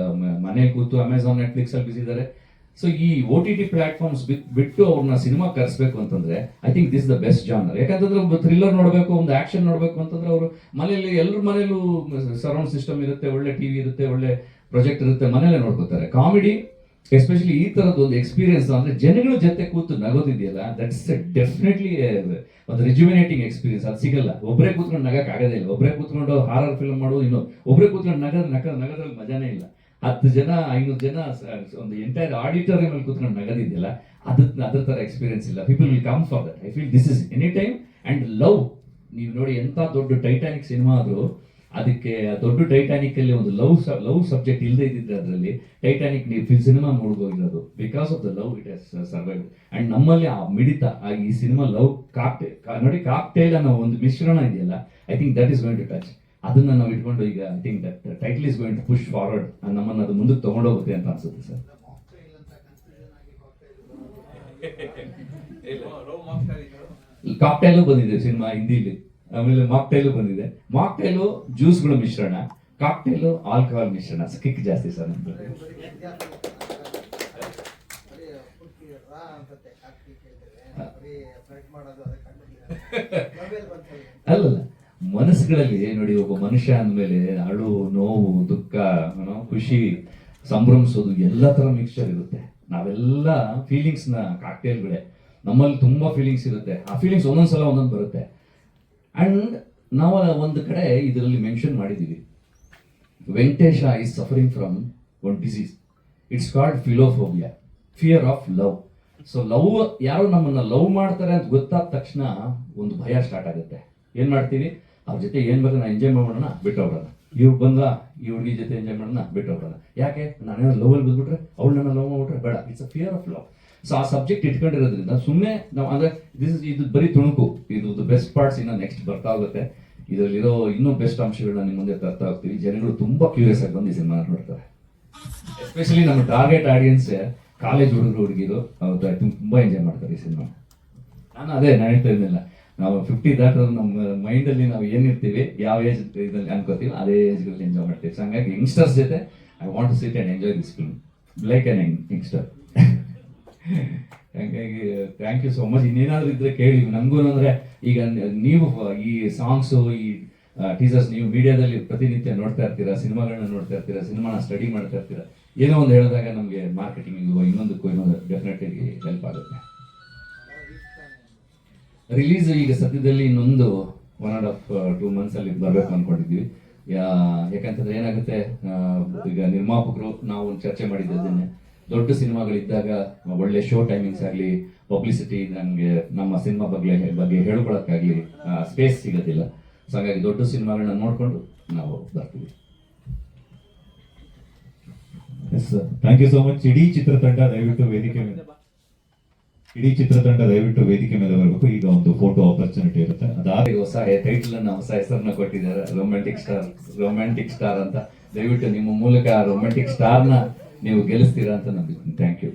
ಮನೇಲಿ ಕೂತು ಅಮೆಝಾನ್, ನೆಟ್ಫ್ಲಿಕ್ಸ್ ಅಲ್ಲಿ ಬಿಸಿ ಇದ್ದಾರೆ. ಸೊ ಈ OTT ಪ್ಲಾಟ್ಫಾರ್ಮ್ಸ್ ಬಿಟ್ಟು ಅವ್ರನ್ನ ಸಿನಿಮಾ ಕರೆಸ್ಬೇಕು ಅಂತಂದ್ರೆ I think this the best genre. ಯಾಕಂತಂದ್ರೆ ಒಂದು ಥ್ರಿಲ್ಲರ್ ನೋಡಬೇಕು, ಒಂದು ಆಕ್ಷನ್ ನೋಡಬೇಕು ಅಂತಂದ್ರೆ ಅವರು ಮನೇಲಿ, ಎಲ್ಲರ ಮನೇಲೂ ಸರೌಂಡ್ ಸಿಸ್ಟಮ್ ಇರುತ್ತೆ, ಒಳ್ಳೆ ಟಿವಿ ಇರುತ್ತೆ, ಒಳ್ಳೆ ಪ್ರೊಜೆಕ್ಟ್ ಇರುತ್ತೆ, ಮನೇಲೆ ನೋಡ್ಕೋತಾರೆ. ಕಾಮಿಡಿ ಎಸ್ಪೆಷಲಿ ಈ ತರದ್ದು ಒಂದು ಎಕ್ಸ್ಪೀರಿಯನ್ಸ್ ಅಂದ್ರೆ ಜನಗಳ ಜೊತೆ ಕೂತು ನಗೋದಿದೆಯಲ್ಲ, ದಟ್ಸ್ ಡೆಫಿನೆಟ್ಲಿ ಒಂದು ರಿಜುವಿನೇಟಿಂಗ್ ಎಕ್ಸ್ಪೀರಿಯನ್ಸ್. ಅದು ಸಿಗಲ್ಲ. ಒಬ್ಬರೇ ಕೂತ್ಕೊಂಡು ನಗಕ್ಕೆ ಆಗೋದೇ ಇಲ್ಲ. ಒಬ್ಬರೇ ಕೂತ್ಕೊಂಡು ಹಾರರ್ ಫಿಲ್ಮ್ ಮಾಡೋದು, ಇನ್ನು ಒಬ್ಬರೇ ಕೂತ್ಕೊಂಡು ನಗದ್ರಲ್ಲಿ ಮಜಾನೇ ಇಲ್ಲ. 10 ಜನ 500 ಜನ ಒಂದು ಎಂಟೈರ್ ಆಡಿಟೋರಿಯಂ ಅಲ್ಲಿ ಕೂತ್ಕೊಂಡು ನಗದಿದೆಯಲ್ಲ, ಅದ್ರ ತರ ಎಕ್ಸ್ಪೀರಿಯನ್ಸ್ ಇಲ್ಲ. People will come for that. I feel this is any time. And love, ನೀವು ನೋಡಿ ಎಂತ ದೊಡ್ಡ ಟೈಟಾನಿಕ್ ಸಿನಿಮಾ ಆದ್ರೂ ಅದಕ್ಕೆ ಆ ದೊಡ್ಡ ಟೈಟಾನಿಕ್ ಅಲ್ಲಿ ಒಂದು ಲವ್ ಸಬ್ಜೆಕ್ಟ್ ಇಲ್ಲದೆ ಇದ್ದಿದ್ರೆ ಅದರಲ್ಲಿ ಟೈಟಾನಿಕ್ ನೀವು ಸಿನಿಮಾ ಮುಳುಗೋಗಿರೋದು because of the love it has survive. And ನಮ್ಮಲ್ಲಿ ಆ ಮಿಡಿತ ಈ ಸಿನಿಮಾ ಲವ್ ನೋಡಿ ಕಾಕ್ಟೇಲ್ ಅನ್ನೋ ಒಂದು ಮಿಶ್ರಣ ಇದೆಯಲ್ಲ, I think that is going to touch. ಅದನ್ನ ನಾವು ಇಟ್ಕೊಂಡು ಈಗ I think that title is going to push forward, ನಮ್ಮನ್ನು ಅದು ಮುಂದಕ್ಕೆ ತಗೊಂಡೋಗುತ್ತೆ ಅಂತ ಅನ್ಸುತ್ತೆ ಸರ್. ಕಾಕ್ಟೈಲು ಬಂದಿದೆ ಸಿನಿಮಾ ಹಿಂದಿಲಿ, ಆಮೇಲೆ ಮಾಕ್ಟೈಲು ಬಂದಿದೆ. ಮಾಕ್ಟೈಲು ಜ್ಯೂಸ್ಗಳ ಮಿಶ್ರಣ, ಕಾಕ್ಟೈಲು ಆಲ್ಕೋಹಾಲ್ ಮಿಶ್ರಣ. ಕಿಕ್ ಜಾಸ್ತಿ ಸರ್ ನಮ್ದು. ಅಲ್ಲಲ್ಲ, ಮನಸ್ಸುಗಳಲ್ಲಿ ನೋಡಿ, ಒಬ್ಬ ಮನುಷ್ಯ ಅಂದಮೇಲೆ ಅಳು, ನೋವು, ದುಃಖ, ಖುಷಿ, ಸಂಭ್ರಮಿಸೋದು ಎಲ್ಲ ತರ ಮಿಕ್ಸ್ಚರ್ ಇರುತ್ತೆ. ನಾವೆಲ್ಲ ಫೀಲಿಂಗ್ಸ್ ನ ಕಾಕ್ಟೇಲ್ಗಳೇ. ನಮ್ಮಲ್ಲಿ ತುಂಬಾ ಫೀಲಿಂಗ್ಸ್ ಇರುತ್ತೆ. ಆ ಫೀಲಿಂಗ್ಸ್ ಒಂದೊಂದ್ಸಲ ಒಂದೊಂದು ಬರುತ್ತೆ. ಅಂಡ್ ನಾವು ಒಂದು ಕಡೆ ಇದರಲ್ಲಿ ಮೆನ್ಷನ್ ಮಾಡಿದೀವಿ, Venkatesha is suffering from one disease, it's called philophobia, fear of love. So love, ಯಾರು ನಮ್ಮನ್ನ ಲವ್ ಮಾಡ್ತಾರೆ ಅಂತ ಗೊತ್ತಾದ ತಕ್ಷಣ ಒಂದು ಭಯ ಸ್ಟಾರ್ಟ್ ಆಗುತ್ತೆ. ಏನ್ ಮಾಡ್ತೀವಿ, ಅವ್ರ ಜೊತೆ ಏನ್ ಬೇಕು ನಾವು ಎಂಜಾಯ್ ಮಾಡೋಣ, ಬಿಟ್ಟೋಗ್ರೋಣ. ಇವ್ರು ಬಂದ ಈ ಹುಡುಗಿ ಜೊತೆ ಎಂಜಾಯ್ ಮಾಡೋಣ, ಬಿಟ್ಟೋಗ್ರೋಣ. ಯಾಕೆ, ನಾನೇನೋ ಲವ್ ಅಲ್ಲಿ ಬಂದ್ಬಿಟ್ರೆ, ಅವಳು ನನ್ನ ಲವ್ ಮಾಡ್ಬಿಟ್ರೆ ಬೇಡ. It's a fear of love. So ಆ ಸಬ್ಜೆಕ್ಟ್ ಇಟ್ಕೊಂಡಿರೋದ್ರಿಂದ ಸುಮ್ಮನೆ ನಾವು ಅಂದ್ರೆ ಇದು ಬರೀ ತುಣುಕು, ಇದು ಬೆಸ್ಟ್ ಪಾರ್ಟ್ಸ್ ಇನ್ನ ನೆಕ್ಸ್ಟ್ ಬರ್ತಾ ಹೋಗುತ್ತೆ. ಇದರಲ್ಲಿರೋ ಇನ್ನೂ ಬೆಸ್ಟ್ ಅಂಶಗಳನ್ನ ನಿಮ್ಮ ಮುಂದೆ ತರ್ತಾ ಹೋಗ್ತೀವಿ. ಜನಗಳು ತುಂಬಾ ಕ್ಯೂರಿಯಸ್ ಆಗಿ ಬಂದು ಈ ಸಿನಿಮಾ ನೋಡ್ತಾರೆ. ಎಸ್ಪೆಷಲಿ ನಮ್ಮ ಟಾರ್ಗೆಟ್ ಆಡಿಯನ್ಸ್ ಕಾಲೇಜ್ ಹುಡುಗಿರು ಅವ್ರು ತುಂಬಾ ಎಂಜಾಯ್ ಮಾಡ್ತಾರೆ ಈ ಸಿನಿಮಾ. ನಾನು ಹೇಳ್ತಾ ಇದ್ದಿಲ್ಲ, ನಾವು 50 ದಾಟೋದು ನಮ್ಮ ಮೈಂಡ್ ಅಲ್ಲಿ ನಾವು ಏನಿರ್ತೀವಿ, ಯಾವ ಏಜ್ ಇದ್ರಲ್ಲಿ ಅನ್ಕೋತೀವಿ, ಅದೇ ಏಜ್ಗಳಲ್ಲಿ ಎಂಜಾಯ್ ಮಾಡ್ತೀವಿ. ಸೊ ಹಂಗಾಗಿ ಯಂಗ್ಸ್ಟರ್ಸ್ ಜೊತೆ I want to sit and enjoy this film like an youngster. ಹಂಗಾಗಿ ಥ್ಯಾಂಕ್ ಯು ಸೋ ಮಚ್. ಇನ್ನೇನಾದ್ರೂ ಇದ್ರೆ ಕೇಳಿ. ನಮಗೂ ಅಂದ್ರೆ ಈಗ ನೀವು ಈ ಸಾಂಗ್ಸು, ಈ ಟೀಸರ್ಸ್ ನೀವು ಮೀಡಿಯಾದಲ್ಲಿ ಪ್ರತಿನಿತ್ಯ ನೋಡ್ತಾ ಇರ್ತೀರಾ, ಸಿನಿಮಾಗಳನ್ನ ನೋಡ್ತಾ ಇರ್ತೀರಾ, ಸಿನಿಮಾನ ಸ್ಟಡಿ ಮಾಡ್ತಾ ಇರ್ತೀರಾ. ಏನೋ ಒಂದು ಹೇಳಿದಾಗ ನಮಗೆ ಮಾರ್ಕೆಟಿಂಗಿಗೂ ಇನ್ನೊಂದಕ್ಕೂ ಡೆಫಿನೆಟ್ಲಿ ಹೆಲ್ಪ್ ಆಗುತ್ತೆ. ರಿಲೀಸ್ ಈಗ ಸದ್ಯದಲ್ಲಿ ಇನ್ನೊಂದು 1.5-2 months ಅಲ್ಲಿ ಬರ್ಬೇಕು ಅನ್ಕೊಂಡಿದ್ವಿ. ಯಾಕಂತಂದ್ರೆ ಏನಾಗುತ್ತೆ, ಈಗ ನಿರ್ಮಾಪಕರು ನಾವು ಚರ್ಚೆ ಮಾಡಿದ್ದೇನೆ, ದೊಡ್ಡ ಸಿನಿಮಾಗಳಿದ್ದಾಗ ಒಳ್ಳೆ ಶೋ ಟೈಮಿಂಗ್ಸ್ ಆಗಲಿ, ಪಬ್ಲಿಸಿಟಿ, ನಮಗೆ ನಮ್ಮ ಸಿನಿಮಾ ಬಗ್ಗೆ ಹೇಳ್ಕೊಳಕ್ಕಾಗ್ಲಿ ಸ್ಪೇಸ್ ಸಿಗೋದಿಲ್ಲ. ಸೊ ಹಾಗಾಗಿ ದೊಡ್ಡ ಸಿನಿಮಾಗಳನ್ನ ನೋಡ್ಕೊಂಡು ನಾವು ಬರ್ತೀವಿ. Thank you so much. ಇಡೀ ಚಿತ್ರತಂಡ ದಯವಿಟ್ಟು ವೇದಿಕೆ ಮೇಲೆ ಬರಬೇಕು. ಈಗ ಒಂದು ಫೋಟೋ ಆಪರ್ಚುನಿಟಿ ಇರುತ್ತೆ. ಅದಾದ ಹೊಸ ಟೈಟಲ್ ಅನ್ನ, ಹೊಸ ಹೆಸರನ್ನ ಕೊಟ್ಟಿದ್ದಾರೆ, ರೊಮ್ಯಾಂಟಿಕ್ ಸ್ಟಾರ್ ಅಂತ. ದಯವಿಟ್ಟು ನಿಮ್ಮ ಮೂಲಕ ರೊಮ್ಯಾಂಟಿಕ್ ಸ್ಟಾರ್ ನ ನೀವು ಗೆಲ್ಲಿಸ್ತೀರಾ ಅಂತ ನಂಬಿದ್ದೀನಿ. Thank you.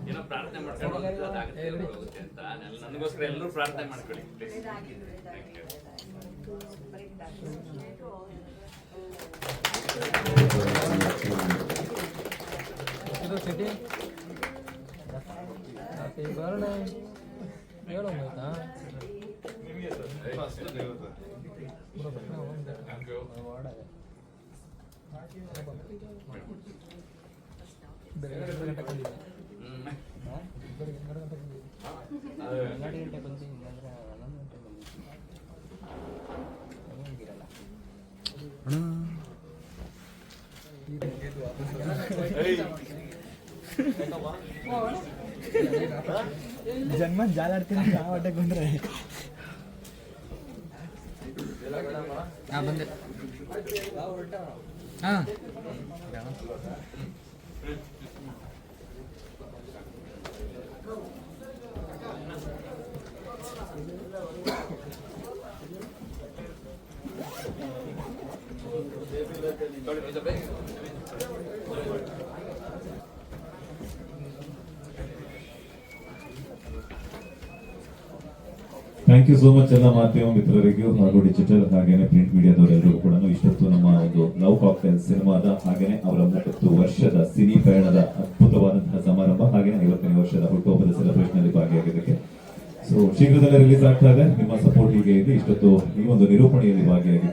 ಏನೋ ಪ್ರಾರ್ಥನೆ ಮಾಡ್ಕೊಂಡು ನನಗೋಸ್ಕರ ಎಲ್ಲರೂ ಪ್ರಾರ್ಥನೆ ಮಾಡ್ಕೊಳ್ಳಿ. ಜನ್ಮ ಜಾಲಾಡ್ತೀನಿ ಹೊಟ್ಟೆ ಬಂದ್ರೆ ಬಂದೆ. ಹಾಂ ಥ್ಯಾಂಕ್ ಯು ಸೋ ಮಚ್ ಎಲ್ಲ ಮಾಧ್ಯಮ ಮಿತ್ರರಿಗೂ ಹಾಗೂ ಡಿಜಿಟಲ್ ಹಾಗೇನೆ ಪ್ರಿಂಟ್ ಮೀಡಿಯಾದವರೆಲ್ಲರಿಗೂ ಕೂಡ ಇಷ್ಟೊತ್ತು ನಮ್ಮ ಒಂದು ಲವ್ ಕಾಕ್ಟೈಲ್ ಸಿನಿಮಾದ ಹಾಗೇನೆ ಅವರ 30 ವರ್ಷದ ಸಿನಿ ಪಯಣದ ಅದ್ಭುತವಾದಂತಹ ಸಮಾರಂಭ ಹಾಗೇನೆ 50ನೇ ವರ್ಷದ ಹುಟ್ಟುಹಬ್ಬದ ಸೆಲೆಬ್ರೇಷನ್ ಅಲ್ಲಿ ಭಾಗಿಯಾಗಿದ್ದಕ್ಕೆ ಸೊ ಶೀಘ್ರದಲ್ಲೇ ರಿಲೀಸ್ ಆಗ್ತಾ ಇದೆ. ನಿಮ್ಮ ಸಪೋರ್ಟ್ ಹೀಗೆ ಇದೆ. ಇಷ್ಟೊತ್ತು ಈ ಒಂದು ನಿರೂಪಣೆಯಲ್ಲಿ ಭಾಗಿಯಾಗಿದೆ.